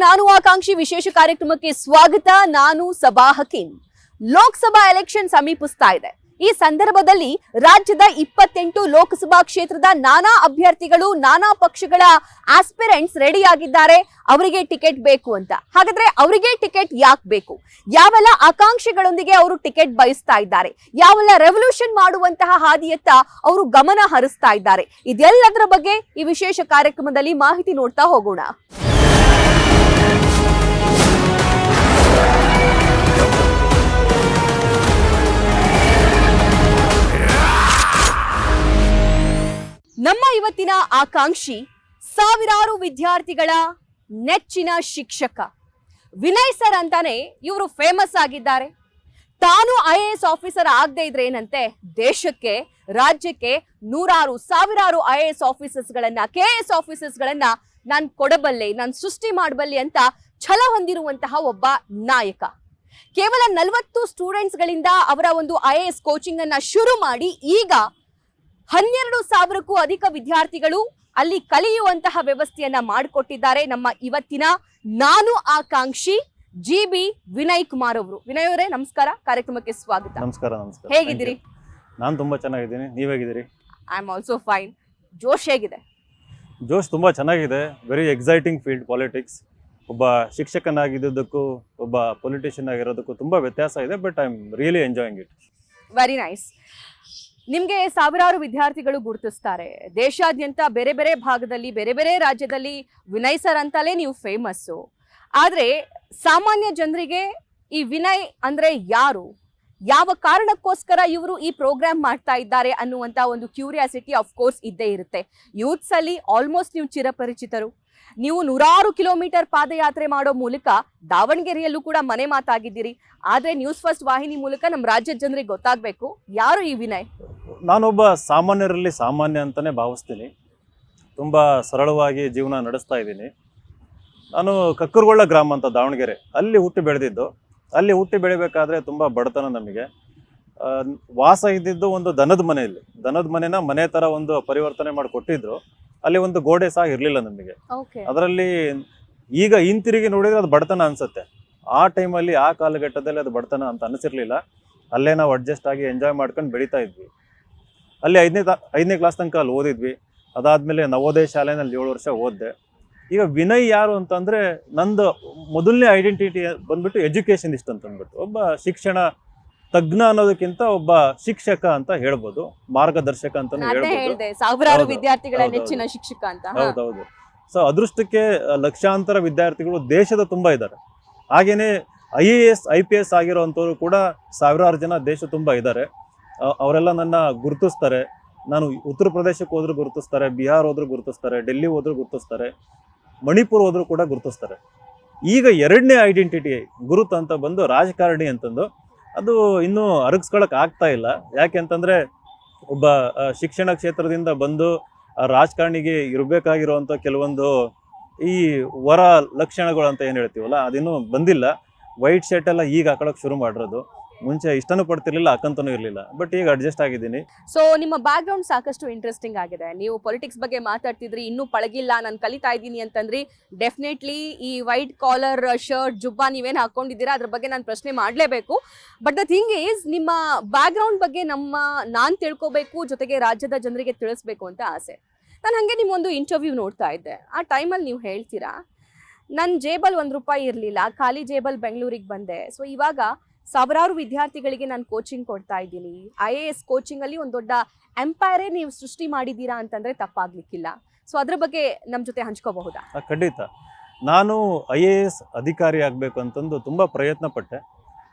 ನಾನು ಆಕಾಂಕ್ಷಿ ವಿಶೇಷ ಕಾರ್ಯಕ್ರಮಕ್ಕೆ ಸ್ವಾಗತ. ನಾನು ಸಬಾ ಹಕೀಂ. ಲೋಕಸಭಾ ಎಲೆಕ್ಷನ್ ಸಮೀಪಿಸ್ತಾ ಇದೆ. ಈ ಸಂದರ್ಭದಲ್ಲಿ ರಾಜ್ಯದ 28 ಲೋಕಸಭಾ ಕ್ಷೇತ್ರದ ನಾನಾ ಅಭ್ಯರ್ಥಿಗಳು, ನಾನಾ ಪಕ್ಷಗಳ ಆಸ್ಪಿರೆಂಟ್ಸ್ ರೆಡಿ ಆಗಿದ್ದಾರೆ. ಅವರಿಗೆ ಟಿಕೆಟ್ ಬೇಕು ಅಂತ. ಹಾಗಾದ್ರೆ ಅವರಿಗೆ ಟಿಕೆಟ್ ಯಾಕೆ ಬೇಕು? ಯಾವೆಲ್ಲ ಆಕಾಂಕ್ಷೆಗಳೊಂದಿಗೆ ಅವರು ಟಿಕೆಟ್ ಬಯಸ್ತಾ ಇದ್ದಾರೆ? ಯಾವೆಲ್ಲ ರೆವಲ್ಯೂಷನ್ ಮಾಡುವಂತಹ ಹಾದಿಯತ್ತ ಅವರು ಗಮನ ಹರಿಸ್ತಾ ಇದ್ದಾರೆ? ಇದೆಲ್ಲದರ ಬಗ್ಗೆ ಈ ವಿಶೇಷ ಕಾರ್ಯಕ್ರಮದಲ್ಲಿ ಮಾಹಿತಿ ನೋಡ್ತಾ ಹೋಗೋಣ. ನಮ್ಮ ಇವತ್ತಿನ ಆಕಾಂಕ್ಷಿ ಸಾವಿರಾರು ವಿದ್ಯಾರ್ಥಿಗಳ ನೆಚ್ಚಿನ ಶಿಕ್ಷಕ ವಿನಯ್ ಸರ್ ಅಂತಾನೆ ಇವರು ಫೇಮಸ್ ಆಗಿದ್ದಾರೆ. ತಾನು IAS ಆಫೀಸರ್ ಆಗದೆ ಇದ್ರೆ ಏನಂತೆ, ದೇಶಕ್ಕೆ, ರಾಜ್ಯಕ್ಕೆ ನೂರಾರು ಸಾವಿರಾರು IAS ಆಫೀಸರ್ಸ್ಗಳನ್ನ, KS ಆಫೀಸರ್ಸ್ಗಳನ್ನ ನಾನು ಕೊಡಬಲ್ಲೆ, ನಾನು ಸೃಷ್ಟಿ ಮಾಡಬಲ್ಲೆ ಅಂತ ಛಲ ಹೊಂದಿರುವಂತಹ ಒಬ್ಬ ನಾಯಕ. ಕೇವಲ 40 ಸ್ಟೂಡೆಂಟ್ಸ್ಗಳಿಂದ ಅವರ ಒಂದು IAS ಕೋಚಿಂಗ್ ಅನ್ನ ಶುರು ಮಾಡಿ ಈಗ 12,000ಕ್ಕೂ ಅಧಿಕ ವಿದ್ಯಾರ್ಥಿಗಳು ಅಲ್ಲಿ ಕಲಿಯುವಂತಹ ವ್ಯವಸ್ಥೆಯನ್ನ ಮಾಡಿಕೊಟ್ಟಿದ್ದಾರೆ. ನಮ್ಮ ಇವತ್ತಿನ ನಾನು ಆಕಾಂಕ್ಷಿ GB ವಿನಯ್ ಕುಮಾರ್ ಅವರು. ವಿನಯ್ ಅವರೇ ನಮಸ್ಕಾರ, ಕಾರ್ಯಕ್ರಮಕ್ಕೆ ಸ್ವಾಗತ. ನಮಸ್ಕಾರ. ನಮಸ್ಕಾರ. ಹೇಗಿದ್ದೀರಿ? ನಾನು ತುಂಬಾ ಚೆನ್ನಾಗಿದ್ದೀನಿ. ನೀವ್ ಹೇಗಿದ್ದೀರಿ? I am also fine. ಜೋಶ್ ಹೇಗಿದೆ? ಜೋಶ್ ತುಂಬಾ ಚೆನ್ನಾಗಿದೆ. Very exciting field politics. ಒಬ್ಬ ಶಿಕ್ಷಕನಾಗಿದ್ದಕ್ಕೂ ಒಬ್ಬ ಪೊಲಿಟಿಷಿಯನ್ ಆಗಿರೋದಕ್ಕೂ ತುಂಬಾ ವ್ಯತ್ಯಾಸ ಇದೆ. But I am really enjoying it. Very nice. ನಿಮ್ಗೆ ಸಾವಿರಾರು ವಿದ್ಯಾರ್ಥಿಗಳು ಗುರುತಿಸ್ತಾರೆ. ದೇಶಾದ್ಯಂತ ಬೇರೆ ಬೇರೆ ಭಾಗದಲ್ಲಿ, ಬೇರೆ ಬೇರೆ ರಾಜ್ಯದಲ್ಲಿ ವಿನಯ್ ಸರ್ ಅಂತಲೇ ನೀವು ಫೇಮಸ್ಸು. ಆದ್ರೆ ಸಾಮಾನ್ಯ ಜನರಿಗೆ ಈ ವಿನಯ್ ಅಂದ್ರೆ ಯಾರು, ಯಾವ ಕಾರಣಕ್ಕೋಸ್ಕರ ಇವರು ಈ ಪ್ರೋಗ್ರಾಮ್ ಮಾಡ್ತಾ ಇದ್ದಾರೆ ಅನ್ನುವಂತ ಒಂದು ಕ್ಯೂರಿಯಾಸಿಟಿ ಆಫ್ ಕೋರ್ಸ್ ಇದ್ದೇ ಇರುತ್ತೆ. ಯೂತ್ಸ್ ಅಲ್ಲಿ ಆಲ್ಮೋಸ್ಟ್ ನೀವು ಚಿರಪರಿಚಿತರು. ನೀವು ನೂರಾರು ಕಿಲೋಮೀಟರ್ ಪಾದಯಾತ್ರೆ ಮಾಡೋ ಮೂಲಕ ದಾವಣಗೆರೆಯಲ್ಲೂ ಕೂಡ ಮನೆ ಮಾತಾಗಿದ್ದೀರಿ. ಆದ್ರೆ ನ್ಯೂಸ್ ಫಸ್ಟ್ ವಾಹಿನಿ ಮೂಲಕ ನಮ್ಮ ರಾಜ್ಯದ ಜನರಿಗೆ ಗೊತ್ತಾಗಬೇಕು, ಯಾರು ಈ ವಿನಯ್? ನಾನೊಬ್ಬ ಸಾಮಾನ್ಯರಲ್ಲಿ ಸಾಮಾನ್ಯ ಅಂತಾನೆ ಭಾವಿಸ್ತೀನಿ. ತುಂಬಾ ಸರಳವಾಗಿ ಜೀವನ ನಡೆಸ್ತಾ ಇದ್ದೀನಿ. ನಾನು ಕಕ್ಕರಗೊಳ್ಳ ಗ್ರಾಮ ಅಂತ ದಾವಣಗೆರೆ, ಅಲ್ಲಿ ಹುಟ್ಟಿ ಬೆಳೆದಿದ್ದು. ಅಲ್ಲಿ ಹುಟ್ಟಿ ಬೆಳಿಬೇಕಾದ್ರೆ ತುಂಬಾ ಬಡತನ. ನಮಗೆ ವಾಸ ಇದ್ದಿದ್ದು ಒಂದು ದನದ ಮನೆಯಲ್ಲಿ. ದನದ ಮನೆನ ಮನೆ ತರ ಒಂದು ಪರಿವರ್ತನೆ ಮಾಡಿ ಕೊಟ್ಟಿದ್ರು. ಅಲ್ಲಿ ಒಂದು ಗೋಡೆ ಸಹ ಇರ್ಲಿಲ್ಲ ನಮಗೆ. ಅದರಲ್ಲಿ ಈಗ ಹಿಂತಿರುಗಿ ನೋಡಿದ್ರೆ ಅದು ಬಡತನ ಅನ್ಸುತ್ತೆ. ಆ ಟೈಮಲ್ಲಿ, ಆ ಕಾಲಘಟ್ಟದಲ್ಲಿ ಅದು ಬಡತನ ಅಂತ ಅನಿಸಿರ್ಲಿಲ್ಲ. ಅಲ್ಲೇ ನಾವು ಅಡ್ಜಸ್ಟ್ ಆಗಿ ಎಂಜಾಯ್ ಮಾಡ್ಕೊಂಡು ಬೆಳೀತಾ ಇದ್ವಿ. ಅಲ್ಲಿ ಐದನೇ ಕ್ಲಾಸ್ ತನಕ ಅಲ್ಲಿ ಓದಿದ್ವಿ. ಅದಾದ್ಮೇಲೆ ನವೋದಯ ಶಾಲೆನಲ್ಲಿ 7 ವರ್ಷ ಓದಿದೆ. ಈಗ ವಿನಯ್ ಯಾರು ಅಂತಂದ್ರೆ, ನಂದು ಮೊದಲನೇ ಐಡೆಂಟಿಟಿ ಬಂದ್ಬಿಟ್ಟು ಎಜುಕೇಶನಿಸ್ಟ್ ಅಂತ ಅಂದ್ಬಿಟ್ಟು. ಒಬ್ಬ ಶಿಕ್ಷಣ ತಜ್ಞ ಅನ್ನೋದಕ್ಕಿಂತ ಒಬ್ಬ ಶಿಕ್ಷಕ ಅಂತ ಹೇಳ್ಬೋದು, ಮಾರ್ಗದರ್ಶಕ ಅಂತ ಹೇಳ್ಬೋದು. ಸಾವಿರಾರು ವಿದ್ಯಾರ್ಥಿಗಳ ನೆಚ್ಚಿನ ಶಿಕ್ಷಕ ಅಂತ. ಹೌದೌದು. ಸೊ ಅದೃಷ್ಟಕ್ಕೆ ಲಕ್ಷಾಂತರ ವಿದ್ಯಾರ್ಥಿಗಳು ದೇಶದ ತುಂಬಾ ಇದ್ದಾರೆ. ಹಾಗೇನೆ IAS IPS ಆಗಿರೋಂಥವ್ರು ಕೂಡ ಸಾವಿರಾರು ಜನ ದೇಶ ತುಂಬಾ ಇದ್ದಾರೆ. ಅವರೆಲ್ಲ ನನ್ನ ಗುರುತಿಸ್ತಾರೆ. ನಾನು ಉತ್ತರ ಪ್ರದೇಶಕ್ಕೆ ಹೋದ್ರು ಗುರುತಿಸ್ತಾರೆ, ಬಿಹಾರ್ ಹೋದ್ರು ಗುರುತಿಸ್ತಾರೆ, ಡೆಲ್ಲಿ ಹೋದ್ರು ಗುರುತಿಸ್ತಾರೆ, ಮಣಿಪುರ ಹೋದ್ರು ಕೂಡ ಗುರುತಿಸ್ತಾರೆ. ಈಗ 2ನೇ ಐಡೆಂಟಿಟಿ ಗುರುತು ಅಂತ ಬಂದು ರಾಜಕಾರಣಿ ಅಂತಂದು, ಅದು ಇನ್ನೂ ಅರಗಿಸ್ಕೊಳಕ್ ಆಗ್ತಾ ಇಲ್ಲ. ಯಾಕೆ ಅಂತಂದ್ರೆ, ಒಬ್ಬ ಶಿಕ್ಷಣ ಕ್ಷೇತ್ರದಿಂದ ಬಂದು ರಾಜಕಾರಣಿಗೆ ಇರಬೇಕಾಗಿರುವಂಥ ಕೆಲವೊಂದು ಈ ವರ ಲಕ್ಷಣಗಳು ಅಂತ ಏನು ಹೇಳ್ತೀವಲ್ಲ, ಅದಿನ್ನೂ ಬಂದಿಲ್ಲ. ವೈಟ್ ಶರ್ಟ್ ಎಲ್ಲ ಈಗ ಹಾಕೊಳಕ್ ಶುರು ಮಾಡಿರೋದು. ಮುಂಚೆ ಇಷ್ಟನೂ ಪಡ್ತಿರ್ಲಿಲ್ಲ, ಹಾಕಂತನೂ ಇರಲಿಲ್ಲ. ಬಟ್ ಈಗ ಅಡ್ಜಸ್ಟ್ ಆಗಿದ್ದೀನಿ. ಸೊ ನಿಮ್ಮ ಬ್ಯಾಕ್ ಗ್ರೌಂಡ್ ಸಾಕಷ್ಟು ಇಂಟ್ರೆಸ್ಟಿಂಗ್ ಆಗಿದೆ. ನೀವು ಪೊಲಿಟಿಕ್ಸ್ ಬಗ್ಗೆ ಮಾತಾಡ್ತಿದ್ರಿ, ಇನ್ನೂ ಪಳಗಿಲ್ಲ, ನಾನು ಕಲಿತಾ ಇದ್ದೀನಿ ಅಂತಂದ್ರಿ. ಡೆಫಿನೆಟ್ಲಿ ಈ ವೈಟ್ ಕಾಲರ್ ಶರ್ಟ್, ಜುಬ್ಬಾ ನೀವೇನು ಹಾಕೊಂಡಿದ್ದೀರಾ ಅದ್ರ ಬಗ್ಗೆ ನಾನು ಪ್ರಶ್ನೆ ಮಾಡಲೇಬೇಕು. ಬಟ್ ದ ಥಿಂಗ್ ಈಸ್, ನಿಮ್ಮ ಬ್ಯಾಕ್ ಗ್ರೌಂಡ್ ಬಗ್ಗೆ ನಾನು ತಿಳ್ಕೊಬೇಕು, ಜೊತೆಗೆ ರಾಜ್ಯದ ಜನರಿಗೆ ತಿಳಿಸ್ಬೇಕು ಅಂತ ಆಸೆ. ನಾನು ಹಾಗೆ ನಿಮ್ಮೊಂದು ಇಂಟರ್ವ್ಯೂ ನೋಡ್ತಾ ಇದ್ದೆ. ಆ ಟೈಮಲ್ಲಿ ನೀವು ಹೇಳ್ತೀರಾ, ನನ್ನ ಜೇಬಲ್ಲಿ ₹1 ಇರಲಿಲ್ಲ, ಖಾಲಿ ಜೇಬಲ್ಲಿ ಬೆಂಗಳೂರಿಗೆ ಬಂದೆ. ಸೊ ಇವಾಗ ಸಾವಿರಾರು ವಿದ್ಯಾರ್ಥಿಗಳಿಗೆ ನಾನು ಕೋಚಿಂಗ್ ಕೊಡ್ತಾ ಇದ್ದೀನಿ. IAS ಕೋಚಿಂಗ್ ಅಲ್ಲಿ ಒಂದು ದೊಡ್ಡ ಎಂಪೈರೇ ನೀವು ಸೃಷ್ಟಿ ಮಾಡಿದ್ದೀರಾ ಅಂತಂದ್ರೆ ತಪ್ಪಾಗ್ಲಿಕ್ಕಿಲ್ಲ. ಸೊ ಅದ್ರ ಬಗ್ಗೆ ನಮ್ಮ ಜೊತೆ ಹಂಚ್ಕೋಬಹುದಾ? ಖಂಡಿತ. ನಾನು IAS ಅಧಿಕಾರಿ ಆಗಬೇಕು ಅಂತಂದು ತುಂಬಾ ಪ್ರಯತ್ನ ಪಟ್ಟೆ.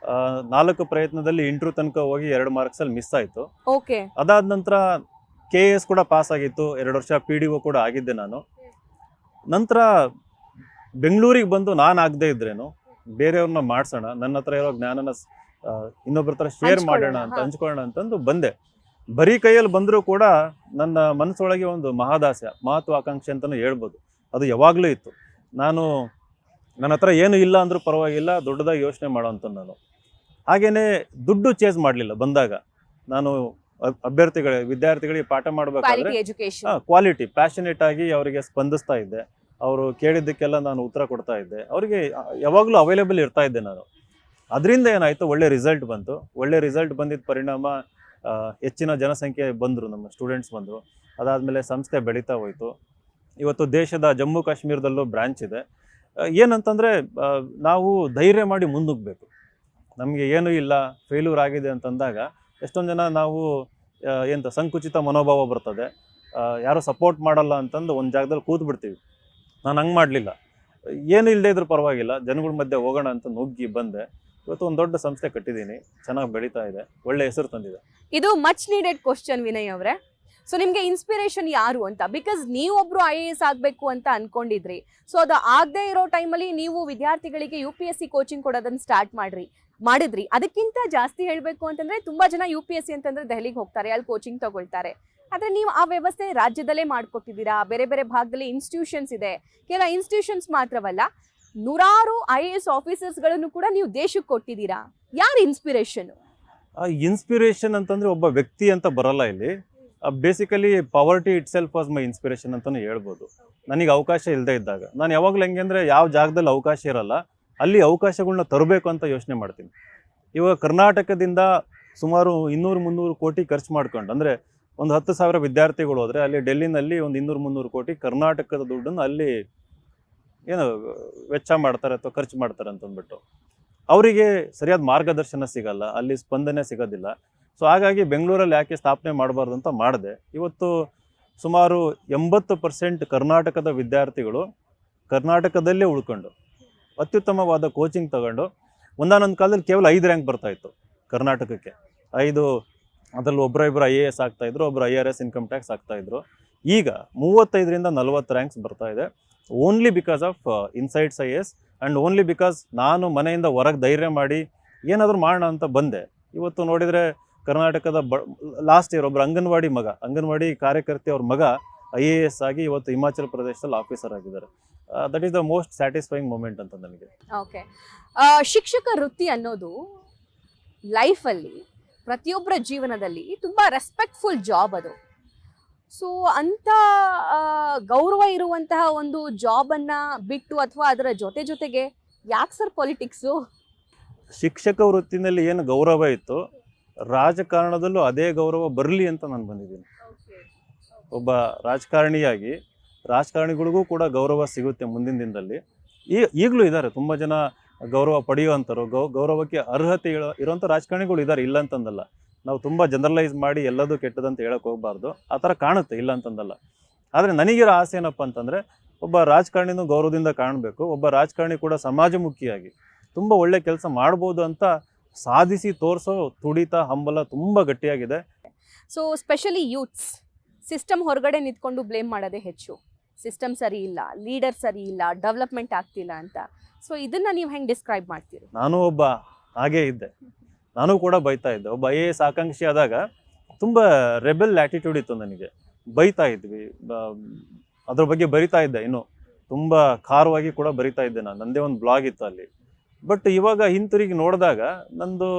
4 ಪ್ರಯತ್ನದಲ್ಲಿ ಇಂಟರ್ವ್ಯೂ ತನಕ ಹೋಗಿ 2 ಮಾರ್ಕ್ಸ್ ಅಲ್ಲಿ ಮಿಸ್ ಆಯ್ತು. ಓಕೆ. ಅದಾದ ನಂತರ KS ಕೂಡ ಪಾಸ್ ಆಗಿತ್ತು. 2 ವರ್ಷ PDO ಕೂಡ ಆಗಿದ್ದೆ ನಾನು. ನಂತರ ಬೆಂಗಳೂರಿಗೆ ಬಂದು ನಾನು ಆಗದೆ ಇದ್ರೇನು, ಬೇರೆಯವ್ರನ್ನ ಮಾಡ್ಸೋಣ, ನನ್ನ ಹತ್ರ ಇರೋ ಜ್ಞಾನನ ಇನ್ನೊಬ್ಬರ ಹತ್ರ ಶೇರ್ ಮಾಡೋಣ ಅಂತ, ಹಂಚ್ಕೊಳ್ಳೋಣ ಅಂತಂದು ಬಂದೆ. ಬರೀ ಕೈಯಲ್ಲಿ ಬಂದರೂ ಕೂಡ ನನ್ನ ಮನಸ್ಸೊಳಗೆ ಒಂದು ಮಹದಾಸೆ, ಮಹತ್ವಾಕಾಂಕ್ಷೆ ಅಂತಲೂ ಹೇಳ್ಬೋದು. ಅದು ಯಾವಾಗಲೂ ಇತ್ತು. ನನ್ನ ಹತ್ರ ಏನು ಇಲ್ಲ ಅಂದ್ರೂ ಪರವಾಗಿಲ್ಲ, ದೊಡ್ಡದಾಗಿ ಯೋಚನೆ ಮಾಡೋವಂಥ ನಾನು. ಹಾಗೇನೆ ದುಡ್ಡು ಚೇಸ್ ಮಾಡಲಿಲ್ಲ. ಬಂದಾಗ ನಾನು ವಿದ್ಯಾರ್ಥಿಗಳಿಗೆ ಪಾಠ ಮಾಡಬೇಕಾದ್ರೆ ಕ್ವಾಲಿಟಿ, ಪ್ಯಾಷನೇಟ್ ಆಗಿ ಅವರಿಗೆ ಸ್ಪಂದಿಸ್ತಾ ಇದ್ದೆ. ಅವರು ಕೇಳಿದ್ದಕ್ಕೆಲ್ಲ ನಾನು ಉತ್ತರ ಕೊಡ್ತಾ ಇದ್ದೆ. ಅವರಿಗೆ ಯಾವಾಗಲೂ ಅವೈಲೇಬಲ್ ಇರ್ತಾ ಇದ್ದೆ ನಾನು. ಅದರಿಂದ ಏನಾಯಿತು, ಒಳ್ಳೆ ರಿಸಲ್ಟ್ ಬಂತು. ಒಳ್ಳೆ ರಿಸಲ್ಟ್ ಬಂದಿದ್ದ ಪರಿಣಾಮ ಹೆಚ್ಚಿನ ಜನಸಂಖ್ಯೆ ಬಂದರು, ನಮ್ಮ ಸ್ಟೂಡೆಂಟ್ಸ್ ಬಂದರು. ಅದಾದಮೇಲೆ ಸಂಸ್ಥೆ ಬೆಳೀತಾ ಹೋಯಿತು. ಇವತ್ತು ದೇಶದ ಜಮ್ಮು ಕಾಶ್ಮೀರದಲ್ಲೂ ಬ್ರ್ಯಾಂಚ್ ಇದೆ. ಏನಂತಂದರೆ ನಾವು ಧೈರ್ಯ ಮಾಡಿ ಮುಂದುಗ್ಬೇಕು. ನಮಗೆ ಏನೂ ಇಲ್ಲ, ಫೇಲ್ಯೂರ್ ಆಗಿದೆ ಅಂತಂದಾಗ ಎಷ್ಟೊಂದು ಜನ ನಾವು ಎಂತ ಸಂಕುಚಿತ ಮನೋಭಾವ ಬರ್ತದೆ, ಯಾರೂ ಸಪೋರ್ಟ್ ಮಾಡಲ್ಲ ಅಂತಂದು ಒಂದು ಜಾಗದಲ್ಲಿ ಕೂತು ಬಿಡ್ತೀವಿ. ನಾನು ಹಂಗೆ ಮಾಡಲಿಲ್ಲ. ಏನು ಇಲ್ಲದೆ ಇದ್ರೂ ಪರವಾಗಿಲ್ಲ, ಜನಗಳ ಮಧ್ಯೆ ಹೋಗೋಣ ಅಂತ ನುಗ್ಗಿ ಬಂದೆ. ಇವತ್ತು ಒಂದು ದೊಡ್ಡ ಸಂಸ್ಥೆ ಕಟ್ಟಿದ್ದೀನಿ, ಚೆನ್ನಾಗಿ ಬೆಳೀತಾ ಇದೆ, ಒಳ್ಳೆ ಹೆಸರು ತಂದಿದೆ. ಇದು ಮಚ್ ನೀಡೆಡ್ ಕ್ವಶನ್ ವಿನಯ್ ಅವರೇ. ಸೊ ನಿಮ್ಗೆ ಇನ್ಸ್ಪಿರೇಷನ್ ಯಾರು ಅಂತ? ಬಿಕಾಸ್ ನೀವೊಬ್ರು IAS ಆಗಬೇಕು ಅಂತ ಅನ್ಕೊಂಡಿದ್ರಿ. ಸೊ ಅದು ಆಗದೆ ಇರೋ ಟೈಮಲ್ಲಿ ನೀವು ವಿದ್ಯಾರ್ಥಿಗಳಿಗೆ UPSC ಕೋಚಿಂಗ್ ಕೊಡೋದನ್ನ ಸ್ಟಾರ್ಟ್ ಮಾಡಿದ್ರಿ. ಅದಕ್ಕಿಂತ ಜಾಸ್ತಿ ಹೇಳಬೇಕು ಅಂತಂದ್ರೆ ತುಂಬಾ ಜನ UPSC ಅಂತಂದ್ರೆ ದೆಹಲಿಗೆ ಹೋಗ್ತಾರೆ, ಅಲ್ಲಿ ಕೋಚಿಂಗ್ ತಗೊಳ್ತಾರೆ. ಆದ್ರೆ ನೀವು ಆ ವ್ಯವಸ್ಥೆ ರಾಜ್ಯದಲ್ಲೇ ಮಾಡ್ಕೊಟ್ಟಿದ್ದೀರಾ. ಬೇರೆ ಬೇರೆ ಭಾಗದಲ್ಲಿ ಇನ್ಸ್ಟಿಟ್ಯೂಷನ್ಸ್ ಇದೆ. ಕೆಲ ಇನ್ಸ್ಟಿಟ್ಯೂಷನ್ಸ್ ಮಾತ್ರವಲ್ಲ, ನೂರಾರು IAS ಆಫೀಸರ್ಸ್ಗಳನ್ನು ಕೂಡ ನೀವು ದೇಶಕ್ಕೆ ಕೊಟ್ಟಿದ್ದೀರಾ. ಯಾರು ಇನ್ಸ್ಪಿರೇಷನ್? ಇನ್ಸ್ಪಿರೇಷನ್ ಅಂತಂದರೆ ಒಬ್ಬ ವ್ಯಕ್ತಿ ಅಂತ ಬರಲ್ಲ ಇಲ್ಲಿ. Basically poverty it self was my inspiration ಅಂತಲೇ ಹೇಳ್ಬೋದು. ನನಗೆ ಅವಕಾಶ ಇಲ್ಲದೆ ಇದ್ದಾಗ ನಾನು ಯಾವಾಗಲೂ ಹೆಂಗೆ ಅಂದರೆ, ಯಾವ ಜಾಗದಲ್ಲಿ ಅವಕಾಶ ಇರಲ್ಲ ಅಲ್ಲಿ ಅವಕಾಶಗಳನ್ನ ತರಬೇಕು ಅಂತ ಯೋಚನೆ ಮಾಡ್ತೀನಿ. ಇವಾಗ ಕರ್ನಾಟಕದಿಂದ ಸುಮಾರು 200-300 ಕೋಟಿ ಖರ್ಚು ಮಾಡ್ಕೊಂಡು, ಅಂದರೆ ಒಂದು 10,000 ವಿದ್ಯಾರ್ಥಿಗಳು ಹೋದರೆ ಅಲ್ಲಿ ಡೆಲ್ಲಿನಲ್ಲಿ ಒಂದು 200-300 ಕೋಟಿ ಕರ್ನಾಟಕದ ದುಡ್ಡನ್ನು ಅಲ್ಲಿ ಏನು ವೆಚ್ಚ ಮಾಡ್ತಾರೆ ಅಥವಾ ಖರ್ಚು ಮಾಡ್ತಾರೆ ಅಂತಂದ್ಬಿಟ್ಟು ಅವರಿಗೆ ಸರಿಯಾದ ಮಾರ್ಗದರ್ಶನ ಸಿಗಲ್ಲ, ಅಲ್ಲಿ ಸ್ಪಂದನೆ ಸಿಗೋದಿಲ್ಲ. ಸೊ ಹಾಗಾಗಿ ಬೆಂಗಳೂರಲ್ಲಿ ಯಾಕೆ ಸ್ಥಾಪನೆ ಮಾಡಬಾರ್ದು ಅಂತ ಮಾಡಿದೆ. ಇವತ್ತು ಸುಮಾರು 80% ಕರ್ನಾಟಕದ ವಿದ್ಯಾರ್ಥಿಗಳು ಕರ್ನಾಟಕದಲ್ಲೇ ಉಳ್ಕೊಂಡು ಅತ್ಯುತ್ತಮವಾದ ಕೋಚಿಂಗ್ ತಗೊಂಡು, ಒಂದಾನೊಂದು ಕಾಲದಲ್ಲಿ ಕೇವಲ 5 ರ್ಯಾಂಕ್ ಬರ್ತಾಯಿತ್ತು ಕರ್ನಾಟಕಕ್ಕೆ. 5, ಅದರಲ್ಲಿ ಒಬ್ಬರು IAS ಆಗ್ತಾಯಿದ್ರು, ಒಬ್ಬರು IRS ಇನ್ಕಮ್ ಟ್ಯಾಕ್ಸ್ ಆಗ್ತಾಯಿದ್ರು. ಈಗ 35ರಿಂದ 40 ರ್ಯಾಂಕ್ಸ್ ಬರ್ತಾ ಇದೆ. Only because of insights IAS and only because ನಾನು ಮನೆಯಿಂದ ಹೊರಗೆ ಧೈರ್ಯ ಮಾಡಿ ಏನಾದರೂ ಮಾಡೋಣ ಅಂತ ಬಂದೆ. ಇವತ್ತು ನೋಡಿದರೆ ಕರ್ನಾಟಕದ ಲಾಸ್ಟ್ ಇಯರ್ ಒಬ್ಬರು ಅಂಗನವಾಡಿ ಕಾರ್ಯಕರ್ತೆ ಅವ್ರ ಮಗ IAS ಆಗಿ ಇವತ್ತು ಹಿಮಾಚಲ ಪ್ರದೇಶದಲ್ಲಿ ಆಫೀಸರ್ ಆಗಿದ್ದಾರೆ. That is the most satisfying moment ಅಂತ ನನಗೆ. ಓಕೆ, ಶಿಕ್ಷಕ ವೃತ್ತಿ ಅನ್ನೋದು ಲೈಫಲ್ಲಿ ಪ್ರತಿಯೊಬ್ಬರ ಜೀವನದಲ್ಲಿ ತುಂಬ ರೆಸ್ಪೆಕ್ಟ್ಫುಲ್ ಜಾಬ್ ಅದು. ಸೊ ಅಂಥ ಗೌರವ ಇರುವಂತಹ ಒಂದು ಜಾಬನ್ನು ಬಿಟ್ಟು ಅಥವಾ ಅದರ ಜೊತೆಗೆ ಯಾಕೆ ಸರ್ ಪಾಲಿಟಿಕ್ಸು? ಶಿಕ್ಷಕ ವೃತ್ತಿನಲ್ಲಿ ಏನು ಗೌರವ ಇತ್ತು, ರಾಜಕಾರಣದಲ್ಲೂ ಅದೇ ಗೌರವ ಬರಲಿ ಅಂತ ನಾನು ಬಂದಿದ್ದೀನಿ. ಒಬ್ಬ ರಾಜಕಾರಣಿಗಳಿಗೂ ಕೂಡ ಗೌರವ ಸಿಗುತ್ತೆ ಮುಂದಿನ ದಿನದಲ್ಲಿ. ಈಗಲೂ ಇದ್ದಾರೆ ತುಂಬ ಜನ ಗೌರವ ಪಡೆಯುವಂಥವ್ರು, ಗೌರವಕ್ಕೆ ಅರ್ಹತೆ ಇರೋಂಥ ರಾಜಕಾರಣಿಗಳು ಇದ್ದಾರೆ, ಇಲ್ಲ ಅಂತಂದಲ್ಲ. ನಾವು ತುಂಬ ಜನರಲೈಸ್ ಮಾಡಿ ಎಲ್ಲದೂ ಕೆಟ್ಟದಂತ ಹೇಳಕ್ಕೆ ಹೋಗಬಾರ್ದು. ಆ ಥರ ಕಾಣುತ್ತೆ, ಇಲ್ಲ ಅಂತಂದಲ್ಲ. ಆದರೆ ನನಗಿರೋ ಆಸೆ ಏನಪ್ಪ ಅಂತಂದರೆ, ಒಬ್ಬ ರಾಜಕಾರಣಿನೂ ಗೌರವದಿಂದ ಕಾಣಬೇಕು, ಒಬ್ಬ ರಾಜಕಾರಣಿ ಕೂಡ ಸಮಾಜಮುಖಿಯಾಗಿ ತುಂಬ ಒಳ್ಳೆ ಕೆಲಸ ಮಾಡ್ಬೋದು ಅಂತ ಸಾಧಿಸಿ ತೋರಿಸೋ ತುಡಿತ, ಹಂಬಲ ತುಂಬ ಗಟ್ಟಿಯಾಗಿದೆ. ಸೊ ಸ್ಪೆಷಲಿ ಯೂತ್ಸ್ ಸಿಸ್ಟಮ್ ಹೊರಗಡೆ ನಿಂತ್ಕೊಂಡು ಬ್ಲೇಮ್ ಮಾಡೋದೇ ಹೆಚ್ಚು. ಸಿಸ್ಟಮ್ ಸರಿ ಇಲ್ಲ, ಲೀಡರ್ ಸರಿ ಇಲ್ಲ, ಡೆವಲಪ್ಮೆಂಟ್ ಆಗ್ತಿಲ್ಲ ಅಂತ. ಸೊ ಇದನ್ನು ನೀವು ಹೆಂಗೆ ಡಿಸ್ಕ್ರೈಬ್ ಮಾಡ್ತೀರಿ? ನಾನು ಒಬ್ಬ ಹಾಗೇ ಇದ್ದೆ, ನಾನು ಕೂಡ ಬೈತಾ ಇದ್ದೆ. ಒಬ್ಬ IAS ಆಕಾಂಕ್ಷಿ ಆದಾಗ ತುಂಬ ರೆಬೆಲ್ ಆ್ಯಟಿಟ್ಯೂಡ್ ಇತ್ತು ನನಗೆ. ಬೈತಾ ಇದ್ವಿ, ಅದ್ರ ಬಗ್ಗೆ ಬರಿತಾ ಇದ್ದೆ, ಇನ್ನು ತುಂಬ ಖಾರವಾಗಿ ಕೂಡ ಬರಿತಾ ಇದ್ದೆ ನಾನು. ನನ್ನದೇ ಒಂದು ಬ್ಲಾಗ್ ಇತ್ತು ಅಲ್ಲಿ. ಬಟ್ ಇವಾಗ ಹಿಂತಿರುಗಿ ನೋಡಿದಾಗ ನಂದು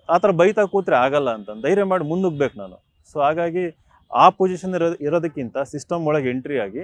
ಆ ಥರ ಬೈತಾ ಕೂತ್ರೆ ಆಗಲ್ಲ ಅಂತ ಧೈರ್ಯ ಮಾಡಿ ಮುಂದುಗ್ಬೇಕು ನಾನು. ಸೊ ಹಾಗಾಗಿ ಆ ಪೊಸಿಷನ್ ಇರೋದಕ್ಕಿಂತ ಸಿಸ್ಟಮ್ ಒಳಗೆ ಎಂಟ್ರಿ ಆಗಿ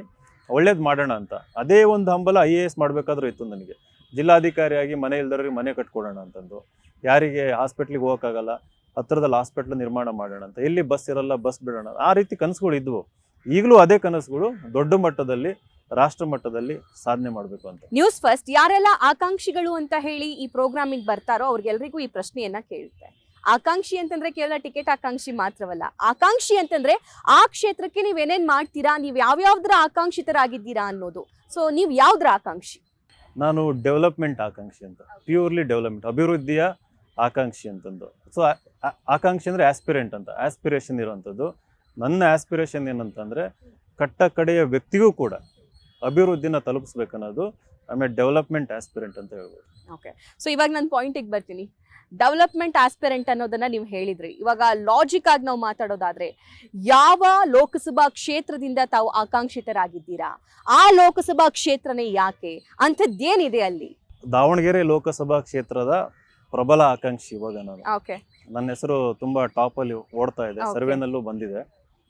ಒಳ್ಳೇದು ಮಾಡೋಣ ಅಂತ ಅದೇ ಒಂದು ಹಂಬಲ IAS ಮಾಡಬೇಕಾದ್ರೂ ಇತ್ತು ನನಗೆ. ಜಿಲ್ಲಾಧಿಕಾರಿಯಾಗಿ ಮನೆ ಇಲ್ದವ್ರಿಗೆ ಮನೆ ಕಟ್ಕೊಡೋಣ ಅಂತಂದು, ಯಾರಿಗೆ ಹಾಸ್ಪಿಟ್ಲಿಗೆ ಹೋಗೋಕ್ಕಾಗಲ್ಲ ಹತ್ತಿರದಲ್ಲಿ ಹಾಸ್ಪಿಟ್ಲ್ ನಿರ್ಮಾಣ ಮಾಡೋಣ ಅಂತ, ಎಲ್ಲಿ ಬಸ್ ಇರಲ್ಲ ಬಸ್ ಬಿಡೋಣ, ಆ ರೀತಿ ಕನಸುಗಳು ಇದ್ವು. ಈಗಲೂ ಅದೇ ಕನಸುಗಳು ದೊಡ್ಡ ಮಟ್ಟದಲ್ಲಿ, ರಾಷ್ಟ್ರ ಮಟ್ಟದಲ್ಲಿ ಸಾಧನೆ ಮಾಡಬೇಕು ಅಂತ. ನ್ಯೂಸ್ ಫಸ್ಟ್ ಯಾರೆಲ್ಲ ಆಕಾಂಕ್ಷಿಗಳು ಅಂತ ಹೇಳಿ ಈ ಪ್ರೋಗ್ರಾಮಿಗೆ ಬರ್ತಾರೋ ಅವ್ರಿಗೆಲ್ರಿಗೂ ಈ ಪ್ರಶ್ನೆಯನ್ನ ಕೇಳುತ್ತೆ. ಆಕಾಂಕ್ಷಿ ಅಂತಂದ್ರೆ ಕೇವಲ ಟಿಕೆಟ್ ಆಕಾಂಕ್ಷಿ ಮಾತ್ರವಲ್ಲ. ಆಕಾಂಕ್ಷಿ ಅಂತಂದ್ರೆ ಆ ಕ್ಷೇತ್ರಕ್ಕೆ ನೀವ್ ಏನೇನ್ ಮಾಡ್ತೀರಾ, ನೀವು ಯಾವ್ಯಾವ್ದ್ರ ಆಕಾಂಕ್ಷಿತರಾಗಿದ್ದೀರಾ ಅನ್ನೋದು. ಸೊ ನೀವು ಯಾವ್ದ್ರ ಆಕಾಂಕ್ಷಿ? ನಾನು ಡೆವಲಪ್ಮೆಂಟ್ ಆಕಾಂಕ್ಷಿ ಅಂತ, ಪ್ಯೂರ್ಲಿ ಡೆವಲಪ್ಮೆಂಟ್, ಅಭಿವೃದ್ಧಿಯ ಆಕಾಂಕ್ಷಿ ಅಂತಂದು. ಸೊ ಆಕಾಂಕ್ಷಿ ಅಂದರೆ ಆಸ್ಪಿರೆಂಟ್ ಅಂತ, ಆಸ್ಪಿರೇಷನ್ ಇರೋವಂಥದ್ದು. ನನ್ನ ಆಸ್ಪಿರೇಷನ್ ಏನಂತಂದರೆ ಕಟ್ಟ ಕಡೆಯ ವ್ಯಕ್ತಿಗೂ ಕೂಡ ಅಭಿವೃದ್ಧಿನ ತಲುಪಿಸ್ಬೇಕನ್ನೋದು. ಆಮೇಲೆ ಡೆವಲಪ್ಮೆಂಟ್ ಆಸ್ಪಿರೆಂಟ್ ಅಂತ ಹೇಳ್ಬೋದು. ಓಕೆ, ಸೊ ಇವಾಗ ನಾನು ಪಾಯಿಂಟಿಗೆ ಬರ್ತೀನಿ. ಡೆವಲಪ್ಮೆಂಟ್ ಆಸ್ಪಿರೆಂಟ್ ಅನ್ನೋದನ್ನ ನೀವು ಹೇಳಿದ್ರಿ. ಇವಾಗ ಲಾಜಿಕ್ ಆಗಿ ನಾವು ಮಾತಾಡೋದಾದ್ರೆ, ಯಾವ ಲೋಕಸಭಾ ಕ್ಷೇತ್ರದಿಂದ ತಾವು ಆಕಾಂಕ್ಷಿತರಾಗಿದ್ದೀರಾ, ಆ ಲೋಕಸಭಾ ಕ್ಷೇತ್ರನೇ ಯಾಕೆ, ಅಂಥದ್ದೇನಿದೆ ಅಲ್ಲಿ? ದಾವಣಗೆರೆ ಲೋಕಸಭಾ ಕ್ಷೇತ್ರದ ಪ್ರಬಲ ಆಕಾಂಕ್ಷಿ ಇವಾಗ ನಾನು. ಓಕೆ, ನನ್ನ ಹೆಸರು ತುಂಬಾ ಟಾಪ್ ಅಲ್ಲಿ ಓಡ್ತಾ ಇದೆ, ಸರ್ವೆನಲ್ಲೂ ಬಂದಿದೆ.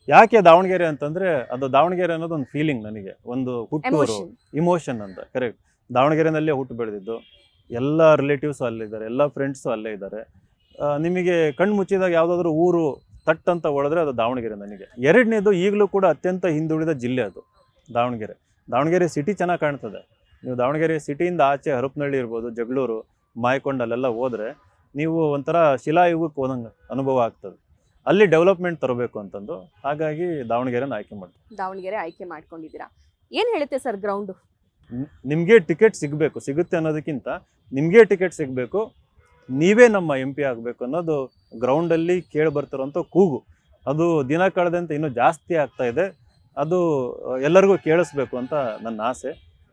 ಯಾಕೆ ದಾವಣಗೆರೆ ಅಂತಂದ್ರೆ ಅದು ದಾವಣಗೆರೆ ಅನ್ನೋದು ಒಂದು ಫೀಲಿಂಗ್ ನನಗೆ, ಒಂದು ಹುಟ್ಟೂರು, ಎಮೋಷನ್. ಇಮೋಷನ್ ಅಂತ. ಕರೆಕ್ಟ್. ದಾವಣಗೆರೆನಲ್ಲೇ ಹುಟ್ಟು ಬೆಳೆದಿದ್ದು, ಎಲ್ಲ ರಿಲೇಟಿವ್ಸು ಅಲ್ಲೇ ಇದ್ದಾರೆ, ಎಲ್ಲ ಫ್ರೆಂಡ್ಸು ಅಲ್ಲೇ ಇದ್ದಾರೆ. ನಿಮಗೆ ಕಣ್ಣು ಮುಚ್ಚಿದಾಗ ಯಾವುದಾದ್ರೂ ಊರು ತಟ್ ಅಂತ ಹೊಡೆದ್ರೆ ಅದು ದಾವಣಗೆರೆ ನನಗೆ. ಎರಡನೇದು, ಈಗಲೂ ಕೂಡ ಅತ್ಯಂತ ಹಿಂದುಳಿದ ಜಿಲ್ಲೆ ಅದು ದಾವಣಗೆರೆ. ದಾವಣಗೆರೆ ಸಿಟಿ ಚೆನ್ನಾಗಿ ಕಾಣ್ತದೆ. ನೀವು ದಾವಣಗೆರೆ ಸಿಟಿಯಿಂದ ಆಚೆ ಹರಪನಹಳ್ಳಿ ಇರ್ಬೋದು, ಜಗಳೂರು, ಮಾಯಕೊಂಡ ಅಲ್ಲೆಲ್ಲ ಹೋದರೆ ನೀವು ಒಂಥರ ಶಿಲಾಯುಗಕ್ಕೆ ಹೋದಂಗೆ ಅನುಭವ ಆಗ್ತದೆ. ಅಲ್ಲಿ ಡೆವಲಪ್ಮೆಂಟ್ ತರಬೇಕು ಅಂತಂದು, ಹಾಗಾಗಿ ದಾವಣಗೆರೆನ ಆಯ್ಕೆ ಮಾಡಿ. ದಾವಣಗೆರೆ ಆಯ್ಕೆ ಮಾಡ್ಕೊಂಡಿದ್ದೀರಾ. ಏನ್ ಹೇಳುತ್ತೆ ಸರ್ ಗ್ರೌಂಡು? ನಿಮಗೆ ಟಿಕೆಟ್ ಸಿಗಬೇಕು, ಸಿಗುತ್ತೆ ಅನ್ನೋದಕ್ಕಿಂತ ನಿಮಗೆ ಟಿಕೆಟ್ ಸಿಗಬೇಕು, ನೀವೇ ನಮ್ಮ MP ಆಗಬೇಕು ಅನ್ನೋದು ಗ್ರೌಂಡಲ್ಲಿ ಕೇಳಿ ಬರ್ತಿರೋಂಥ ಕೂಗು. ಅದು ದಿನ ಕಳೆದಂತೆ ಇನ್ನೂ ಜಾಸ್ತಿ ಆಗ್ತಾ ಇದೆ. ಅದು ಎಲ್ಲರಿಗೂ ಕೇಳಿಸ್ಬೇಕು ಅಂತ ನನ್ನ ಆಸೆ.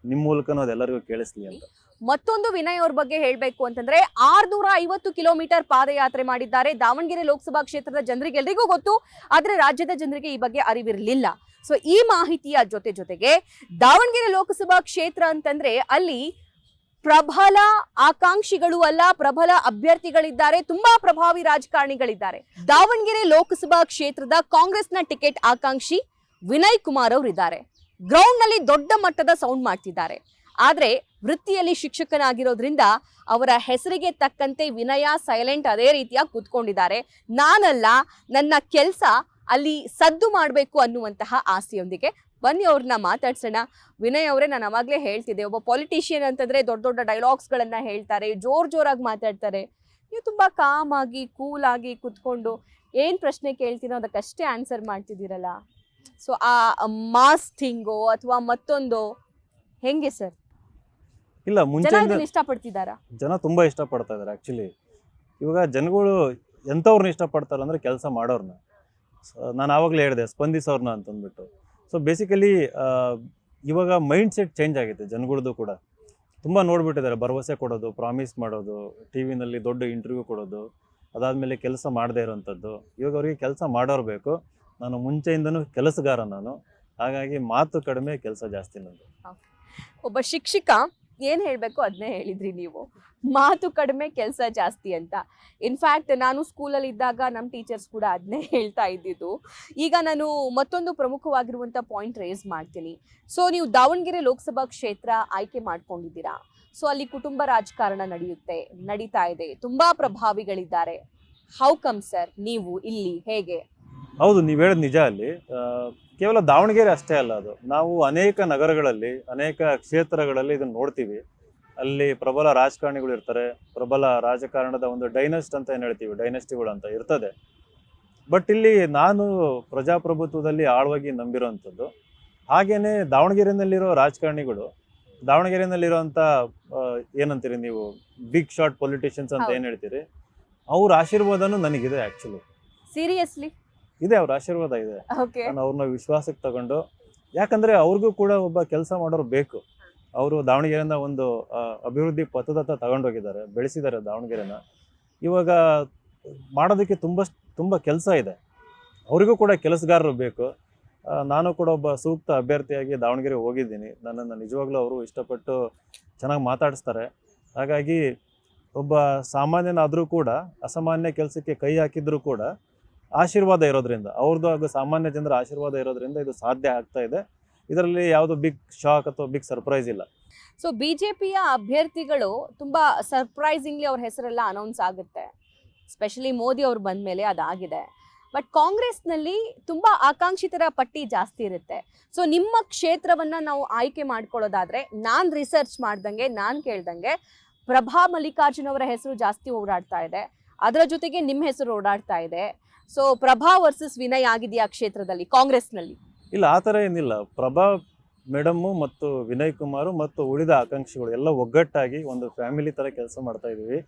ನಿಮ್ಮ ಮೂಲಕನೂ ಅದೆಲ್ಲರಿಗೂ ಕೇಳಿಸ್ಲಿ ಅಂತ. ಮತ್ತೊಂದು ವಿನಯ್ ಅವ್ರ ಬಗ್ಗೆ ಹೇಳಬೇಕು ಅಂತಂದ್ರೆ 650 ಕಿಲೋಮೀಟರ್ ಪಾದಯಾತ್ರೆ ಮಾಡಿದ್ದಾರೆ. ದಾವಣಗೆರೆ ಲೋಕಸಭಾ ಕ್ಷೇತ್ರದ ಜನರಿಗೆ ಎಲ್ರಿಗೂ ಗೊತ್ತು, ಆದ್ರೆ ರಾಜ್ಯದ ಜನರಿಗೆ ಈ ಬಗ್ಗೆ ಅರಿವಿರಲಿಲ್ಲ. ಸೊ ಈ ಮಾಹಿತಿಯ ಜೊತೆಗೆ ದಾವಣಗೆರೆ ಲೋಕಸಭಾ ಕ್ಷೇತ್ರ ಅಂತಂದ್ರೆ ಅಲ್ಲಿ ಪ್ರಬಲ ಆಕಾಂಕ್ಷಿಗಳು ಅಲ್ಲ, ಪ್ರಬಲ ಅಭ್ಯರ್ಥಿಗಳಿದ್ದಾರೆ, ತುಂಬಾ ಪ್ರಭಾವಿ ರಾಜಕಾರಣಿಗಳಿದ್ದಾರೆ. ದಾವಣಗೆರೆ ಲೋಕಸಭಾ ಕ್ಷೇತ್ರದ ಕಾಂಗ್ರೆಸ್ನ ಟಿಕೆಟ್ ಆಕಾಂಕ್ಷಿ ವಿನಯ್ ಕುಮಾರ್ ಅವರು ಇದ್ದಾರೆ. ಗ್ರೌಂಡ್ ನಲ್ಲಿ ದೊಡ್ಡ ಮಟ್ಟದ ಸೌಂಡ್ ಮಾಡ್ತಿದ್ದಾರೆ. ಆದ್ರೆ ವೃತ್ತಿಯಲ್ಲಿ ಶಿಕ್ಷಕನಾಗಿರೋದ್ರಿಂದ ಅವರ ಹೆಸರಿಗೆ ತಕ್ಕಂತೆ ವಿನಯ ಸೈಲೆಂಟ್ ಅದೇ ರೀತಿಯಾಗಿ ಕೂತ್ಕೊಂಡಿದ್ದಾರೆ. ನಾನಲ್ಲ, ನನ್ನ ಕೆಲಸ ಅಲ್ಲಿ ಸದ್ದು ಮಾಡಬೇಕು ಅನ್ನುವಂತಹ ಆಸೆಯೊಂದಿಗೆ ಬನ್ನಿ ಅವ್ರನ್ನ ಮಾತಾಡ್ಸೋಣ. ವಿನಯ್ ಅವರೇ, ನಾನು ಅವಾಗಲೇ ಹೇಳ್ತಿದ್ದೆ, ಒಬ್ಬ ಪೊಲಿಟಿಷಿಯನ್ ಅಂತಂದ್ರೆ ದೊಡ್ಡ ದೊಡ್ಡ ಡೈಲಾಗ್ಸ್ಗಳನ್ನ ಹೇಳ್ತಾರೆ, ಜೋರಾಗಿ ಮಾತಾಡ್ತಾರೆ. ನೀವು ತುಂಬಾ ಕಾಮ್ ಆಗಿ ಕೂಲ್ ಆಗಿ ಕುತ್ಕೊಂಡು ಏನ್ ಪ್ರಶ್ನೆ ಕೇಳ್ತೀನೋ ಅದಕ್ಕಷ್ಟೇ ಆನ್ಸರ್ ಮಾಡ್ತಿದ್ದೀರಲ್ಲ. ಸೊ ಆ ಮಾಸ್ ಥಿಂಗೋ ಅಥವಾ ಮತ್ತೊಂದು ಹೆಂಗೆ ಸರ್? ಇಲ್ಲ, ಮುಂಚೆ ಇಷ್ಟಪಡ್ತಿದ್ದಾರಾ? ಜನ ತುಂಬಾ ಇಷ್ಟಪಡ್ತಾ ಇದ್ದಾರೆ. ಆ್ಯಕ್ಚುಲಿ ಇವಾಗ ಜನಗಳು ಎಂಥವ್ರನ್ನ ಇಷ್ಟಪಡ್ತಾರೆ ಅಂದರೆ ಕೆಲಸ ಮಾಡೋರನ್ನ. ನಾನು ಆವಾಗಲೇ ಹೇಳಿದೆ ಸ್ಪಂದಿಸೋರ್ನ ಅಂತಂದ್ಬಿಟ್ಟು. ಸೊ ಬೇಸಿಕಲಿ ಇವಾಗ ಮೈಂಡ್ ಸೆಟ್ ಚೇಂಜ್ ಆಗಿದೆ ಜನಗಳದ್ದು ಕೂಡ. ತುಂಬ ನೋಡ್ಬಿಟ್ಟಿದ್ದಾರೆ, ಭರವಸೆ ಕೊಡೋದು, ಪ್ರಾಮಿಸ್ ಮಾಡೋದು, ಟಿ ವಿನಲ್ಲಿ ದೊಡ್ಡ ಇಂಟರ್ವ್ಯೂ ಕೊಡೋದು, ಅದಾದಮೇಲೆ ಕೆಲಸ ಮಾಡದೇ ಇರೋವಂಥದ್ದು. ಇವಾಗ ಅವ್ರಿಗೆ ಕೆಲಸ ಮಾಡೋರು ಬೇಕು. ನಾನು ಮುಂಚೆಯಿಂದನೂ ಕೆಲಸಗಾರ ನಾನು, ಹಾಗಾಗಿ ಮಾತು ಕಡಿಮೆ, ಕೆಲಸ ಜಾಸ್ತಿ ನಂದು. ಒಬ್ಬ ಶಿಕ್ಷಕ ಏನ್ ಹೇಳ್ಬೇಕು ಅದನ್ನೇ ಹೇಳಿದ್ರಿ ನೀವು, ಮಾತು ಕಡಿಮೆ ಕೆಲಸ ಜಾಸ್ತಿ ಅಂತ. ಇನ್ಫ್ಯಾಕ್ಟ್ ನಾನು ಸ್ಕೂಲಲ್ಲಿ ಇದ್ದಾಗ ನಮ್ಮ ಟೀಚರ್ಸ್ ಕೂಡ ಅದನ್ನೇ ಹೇಳ್ತಾ ಇದ್ದಿದ್ದು. ಈಗ ನಾನು ಮತ್ತೊಂದು ಪ್ರಮುಖವಾಗಿರುವಂಥ ಪಾಯಿಂಟ್ ರೇಸ್ ಮಾಡ್ತೀನಿ. ಸೊ ನೀವು ದಾವಣಗೆರೆ ಲೋಕಸಭಾ ಕ್ಷೇತ್ರ ಆಯ್ಕೆ ಮಾಡ್ಕೊಂಡಿದ್ದೀರಾ. ಸೊ ಅಲ್ಲಿ ಕುಟುಂಬ ರಾಜಕಾರಣ ನಡೀತಾ ಇದೆ, ತುಂಬಾ ಪ್ರಭಾವಿಗಳಿದ್ದಾರೆ. ಹೌ ಕಮ್ ಸರ್ ನೀವು ಇಲ್ಲಿ, ಹೇಗೆ? ಹೌದು, ನೀವು ಹೇಳೋದು ನಿಜ. ಅಲ್ಲಿ ಕೇವಲ ದಾವಣಗೆರೆ ಅಷ್ಟೇ ಅಲ್ಲ, ಅದು ನಾವು ಅನೇಕ ನಗರಗಳಲ್ಲಿ, ಅನೇಕ ಕ್ಷೇತ್ರಗಳಲ್ಲಿ ಇದನ್ನು ನೋಡ್ತೀವಿ. ಅಲ್ಲಿ ಪ್ರಬಲ ರಾಜಕಾರಣಿಗಳು ಇರ್ತಾರೆ, ಪ್ರಬಲ ರಾಜಕಾರಣದ ಒಂದು ಡೈನೆಸ್ಟ್ ಅಂತ ಏನು ಹೇಳ್ತೀವಿ, ಡೈನೆಸ್ಟಿಗಳು ಅಂತ ಇರ್ತದೆ. ಬಟ್ ಇಲ್ಲಿ ನಾನು ಪ್ರಜಾಪ್ರಭುತ್ವದಲ್ಲಿ ಆಳವಾಗಿ ನಂಬಿರೋವಂಥದ್ದು. ಹಾಗೇನೆ ದಾವಣಗೆರೆಯಲ್ಲಿರೋ ರಾಜಕಾರಣಿಗಳು, ದಾವಣಗೆರೆಯಲ್ಲಿರೋಂಥ ಏನಂತೀರಿ ನೀವು, ಬಿಗ್ ಶಾಟ್ ಪೊಲಿಟಿಷಿಯನ್ಸ್ ಅಂತ ಏನು ಹೇಳ್ತೀರಿ, ಅವ್ರ ಆಶೀರ್ವಾದನೂ ನನಗಿದೆ. ಆ್ಯಕ್ಚುಲಿ ಸೀರಿಯಸ್ಲಿ ಇದೆ, ಅವ್ರ ಆಶೀರ್ವಾದ ಇದೆ. ನಾನು ಅವ್ರನ್ನ ವಿಶ್ವಾಸಕ್ಕೆ ತಗೊಂಡು, ಯಾಕಂದರೆ ಅವ್ರಿಗೂ ಕೂಡ ಒಬ್ಬ ಕೆಲಸ ಮಾಡೋರು ಬೇಕು. ಅವರು ದಾವಣಗೆರೆನ ಒಂದು ಅಭಿವೃದ್ಧಿ ಪಥದತ್ತ ತಗೊಂಡೋಗಿದ್ದಾರೆ, ಬೆಳೆಸಿದ್ದಾರೆ ದಾವಣಗೆರೆನ. ಇವಾಗ ಮಾಡೋದಕ್ಕೆ ತುಂಬ ಕೆಲಸ ಇದೆ. ಅವರಿಗೂ ಕೂಡ ಕೆಲಸಗಾರರು ಬೇಕು. ನಾನು ಕೂಡ ಒಬ್ಬ ಸೂಕ್ತ ಅಭ್ಯರ್ಥಿಯಾಗಿ ದಾವಣಗೆರೆ ಹೋಗಿದ್ದೀನಿ. ನನ್ನನ್ನು ನಿಜವಾಗ್ಲೂ ಅವರು ಇಷ್ಟಪಟ್ಟು ಚೆನ್ನಾಗಿ ಮಾತಾಡಿಸ್ತಾರೆ. ಹಾಗಾಗಿ ಒಬ್ಬ ಸಾಮಾನ್ಯನಾದರೂ ಕೂಡ ಅಸಾಮಾನ್ಯ ಕೆಲಸಕ್ಕೆ ಕೈ ಹಾಕಿದ್ರೂ ಕೂಡ ಆಶೀರ್ವಾದ ಇರೋದ್ರಿಂದ, ಅವ್ರದ್ದು ಹಾಗೂ ಸಾಮಾನ್ಯ ಜನರ ಆಶೀರ್ವಾದ ಇರೋದ್ರಿಂದ ಇದು ಸಾಧ್ಯ ಆಗ್ತಾ ಇದೆ. ಇದರಲ್ಲಿ ಯಾವುದೋ ಬಿಗ್ ಶಾಕ್ ಅಥವಾ ಬಿಗ್ ಸರ್ಪ್ರೈಸ್ ಇಲ್ಲ. ಸೊ ಬಿಜೆಪಿಯ ಅಭ್ಯರ್ಥಿಗಳು ತುಂಬಾ ಸರ್ಪ್ರೈಸಿಂಗ್ಲಿ ಅವ್ರ ಹೆಸರೆಲ್ಲ ಅನೌನ್ಸ್ ಆಗುತ್ತೆ, ಸ್ಪೆಷಲಿ ಮೋದಿ ಅವ್ರು ಬಂದ ಮೇಲೆ ಅದಾಗಿದೆ. ಬಟ್ ಕಾಂಗ್ರೆಸ್ನಲ್ಲಿ ತುಂಬಾ ಆಕಾಂಕ್ಷಿತರ ಪಟ್ಟಿ ಜಾಸ್ತಿ ಇರುತ್ತೆ. ಸೊ ನಿಮ್ಮ ಕ್ಷೇತ್ರವನ್ನ ನಾವು ಆಯ್ಕೆ ಮಾಡ್ಕೊಳ್ಳೋದಾದ್ರೆ, ನಾನು ರಿಸರ್ಚ್ ಮಾಡ್ದಂಗೆ, ನಾನು ಕೇಳ್ದಂಗೆ ಪ್ರಭಾ ಮಲ್ಲಿಕಾರ್ಜುನ್ ಅವರ ಹೆಸರು ಜಾಸ್ತಿ ಓಡಾಡ್ತಾ ಇದೆ, ಅದರ ಜೊತೆಗೆ ನಿಮ್ಮ ಹೆಸರು ಓಡಾಡ್ತಾ ಇದೆ. ಸೊ ಪ್ರಭಾ ವರ್ಸಸ್ ವಿನಯ್ ಆಗಿದೆಯಾ ಕ್ಷೇತ್ರದಲ್ಲಿ ಕಾಂಗ್ರೆಸ್ನಲ್ಲಿ? ಇಲ್ಲ, ಆ ಥರ ಏನಿಲ್ಲ. ಪ್ರಭಾ ಮೇಡಮ್ಮು ಮತ್ತು ವಿನಯ್ ಕುಮಾರ್ ಮತ್ತು ಉಳಿದ ಆಕಾಂಕ್ಷಿಗಳು ಎಲ್ಲ ಒಗ್ಗಟ್ಟಾಗಿ ಒಂದು ಫ್ಯಾಮಿಲಿ ಥರ ಕೆಲಸ ಮಾಡ್ತಾ ಇದ್ದೀವಿ.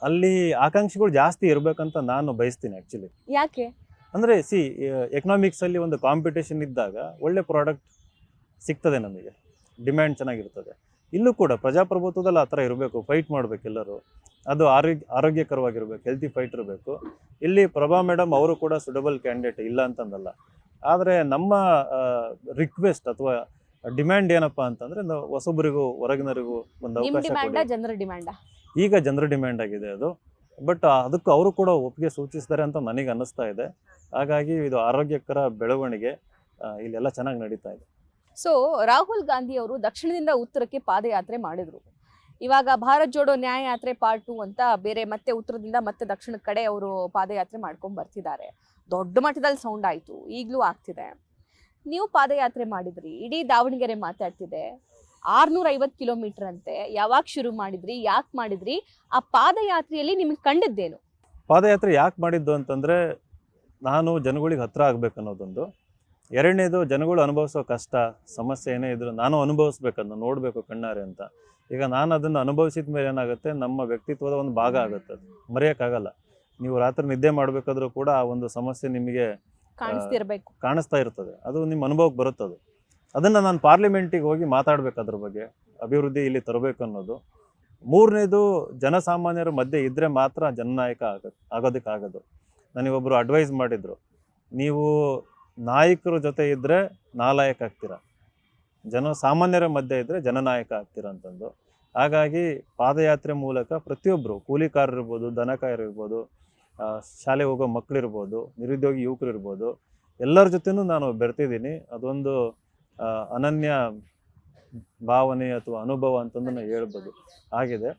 ಅಲ್ಲಿ ಆಕಾಂಕ್ಷಿಗಳು ಜಾಸ್ತಿ ಇರಬೇಕಂತ ನಾನು ಬಯಸ್ತೀನಿ. ಆ್ಯಕ್ಚುಲಿ ಯಾಕೆ ಅಂದರೆ ಎಕನಾಮಿಕ್ಸಲ್ಲಿ ಒಂದು ಕಾಂಪಿಟೇಷನ್ ಇದ್ದಾಗ ಒಳ್ಳೆ ಪ್ರಾಡಕ್ಟ್ ಸಿಗ್ತದೆ, ನಮಗೆ ಡಿಮ್ಯಾಂಡ್ ಚೆನ್ನಾಗಿರ್ತದೆ. ಇಲ್ಲೂ ಕೂಡ ಪ್ರಜಾಪ್ರಭುತ್ವದಲ್ಲಿ ಆ ಥರ ಇರಬೇಕು, ಫೈಟ್ ಮಾಡಬೇಕು ಎಲ್ಲರೂ. ಅದು ಆರೋಗ್ಯಕರವಾಗಿರ್ಬೇಕು, ಹೆಲ್ತಿ ಫೈಟ್ ಇರಬೇಕು. ಇಲ್ಲಿ ಪ್ರಭಾ ಮೇಡಮ್ ಅವರು ಕೂಡ ಸುಟಬಲ್ ಕ್ಯಾಂಡಿಡೇಟ್, ಇಲ್ಲ ಅಂತಂದಲ್ಲ. ಆದರೆ ನಮ್ಮ ರಿಕ್ವೆಸ್ಟ್ ಅಥವಾ ಡಿಮ್ಯಾಂಡ್ ಏನಪ್ಪಾ ಅಂತಂದರೆ, ಹೊಸಬರಿಗೂ ಹೊರಗಿನರಿಗೂ ಒಂದು ಅವಕಾಶ ಕೊಡಿ. ಜನರ ಡಿಮ್ಯಾಂಡ್ ಈಗ ಜನರ ಡಿಮ್ಯಾಂಡ್ ಆಗಿದೆ ಅದು. ಬಟ್ ಅದಕ್ಕೂ ಅವರು ಕೂಡ ಒಪ್ಪಿಗೆ ಸೂಚಿಸಿದ್ದಾರೆ ಅಂತ ನನಗೆ ಅನ್ನಿಸ್ತಾ ಇದೆ. ಹಾಗಾಗಿ ಇದು ಆರೋಗ್ಯಕರ ಬೆಳವಣಿಗೆ, ಇಲ್ಲೆಲ್ಲ ಚೆನ್ನಾಗಿ ನಡೀತಾ ಇದೆ. ಸೊ ರಾಹುಲ್ ಗಾಂಧಿ ಅವರು ದಕ್ಷಿಣದಿಂದ ಉತ್ತರಕ್ಕೆ ಪಾದಯಾತ್ರೆ ಮಾಡಿದ್ರು. ಇವಾಗ ಭಾರತ್ ಜೋಡೋ ನ್ಯಾಯ ಯಾತ್ರೆ ಪಾರ್ಟ್ 2 ಅಂತ ಬೇರೆ ಮತ್ತೆ ಉತ್ತರದಿಂದ ಮತ್ತೆ ದಕ್ಷಿಣದ ಕಡೆ ಅವರು ಪಾದಯಾತ್ರೆ ಮಾಡ್ಕೊಂಡು ಬರ್ತಿದ್ದಾರೆ. ದೊಡ್ಡ ಮಟ್ಟದಲ್ಲಿ ಸೌಂಡ್ ಆಯಿತು, ಈಗಲೂ ಆಗ್ತಿದೆ. ನೀವು ಪಾದಯಾತ್ರೆ ಮಾಡಿದ್ರಿ, ಇಡೀ ದಾವಣಗೆರೆ ಮಾತಾಡ್ತಿದೆ. 650 ಕಿಲೋಮೀಟರ್ ಅಂತೆ. ಯಾವಾಗ ಶುರು ಮಾಡಿದ್ರಿ, ಯಾಕೆ ಮಾಡಿದ್ರಿ? ಆ ಪಾದಯಾತ್ರೆಯಲ್ಲಿ ನಿಮಗೆ ಕಂಡದ್ದೇನು? ಪಾದಯಾತ್ರೆ ಯಾಕೆ ಮಾಡಿದ್ದು ಅಂತಂದರೆ, ನಾನು ಜನಗಳಿಗೆ ಹತ್ರ ಆಗಬೇಕು ಅನ್ನೋದೊಂದು. ಎರಡನೇದು, ಜನಗಳು ಅನುಭವಿಸೋ ಕಷ್ಟ ಸಮಸ್ಯೆ ಏನೇ ಇದ್ರು ನಾನು ಅನುಭವಿಸ್ಬೇಕನ್ನು ನೋಡಬೇಕು ಕಣ್ಣಾರೆ ಅಂತ. ಈಗ ನಾನು ಅದನ್ನು ಅನುಭವಿಸಿದ ಮೇಲೆ ಏನಾಗುತ್ತೆ, ನಮ್ಮ ವ್ಯಕ್ತಿತ್ವದ ಒಂದು ಭಾಗ ಆಗುತ್ತೆ, ಅದು ಮರೆಯೋಕ್ಕಾಗಲ್ಲ. ನೀವು ರಾತ್ರಿ ನಿದ್ದೆ ಮಾಡಬೇಕಾದ್ರೂ ಕೂಡ ಆ ಒಂದು ಸಮಸ್ಯೆ ನಿಮಗೆ ಕಾಣಿಸ್ತಾ ಇರ್ತದೆ, ಅದು ನಿಮ್ಮ ಅನುಭವಕ್ಕೆ ಬರುತ್ತದೆ. ಅದನ್ನು ನಾನು ಪಾರ್ಲಿಮೆಂಟಿಗೆ ಹೋಗಿ ಮಾತಾಡಬೇಕು, ಅದ್ರ ಬಗ್ಗೆ ಅಭಿವೃದ್ಧಿ ಇಲ್ಲಿ ತರಬೇಕು ಅನ್ನೋದು. ಮೂರನೇದು, ಜನಸಾಮಾನ್ಯರ ಮಧ್ಯೆ ಇದ್ದರೆ ಮಾತ್ರ ಜನನಾಯಕ ಆಗೋದಕ್ಕಾಗೋದು. ನನಗೊಬ್ಬರು ಅಡ್ವೈಸ್ ಮಾಡಿದರು, ನೀವು ನಾಯಕರ ಜೊತೆ ಇದ್ದರೆ ನಾಲಾಯಕ ಆಗ್ತೀರ, ಜನಸಾಮಾನ್ಯರ ಮಧ್ಯೆ ಇದ್ದರೆ ಜನನಾಯಕ ಆಗ್ತೀರ ಅಂತಂದು. ಹಾಗಾಗಿ ಪಾದಯಾತ್ರೆ ಮೂಲಕ ಪ್ರತಿಯೊಬ್ಬರು, ಕೂಲಿಕಾರರಿರ್ಬೋದು, ದನಕಾಯರಿರ್ಬೋದು, ಶಾಲೆ ಹೋಗೋ ಮಕ್ಕಳಿರ್ಬೋದು, ನಿರುದ್ಯೋಗಿ ಯುವಕರಿರ್ಬೋದು, ಎಲ್ಲರ ಜೊತೆನೂ ನಾನು ಬೆರ್ತಿದ್ದೀನಿ. ಅದೊಂದು ಅನನ್ಯ ಭಾವನೆ ಅಥವಾ ಅನುಭವ ಅಂತಂದು ನಾವು ಹೇಳ್ಬೋದು ಆಗಿದೆ.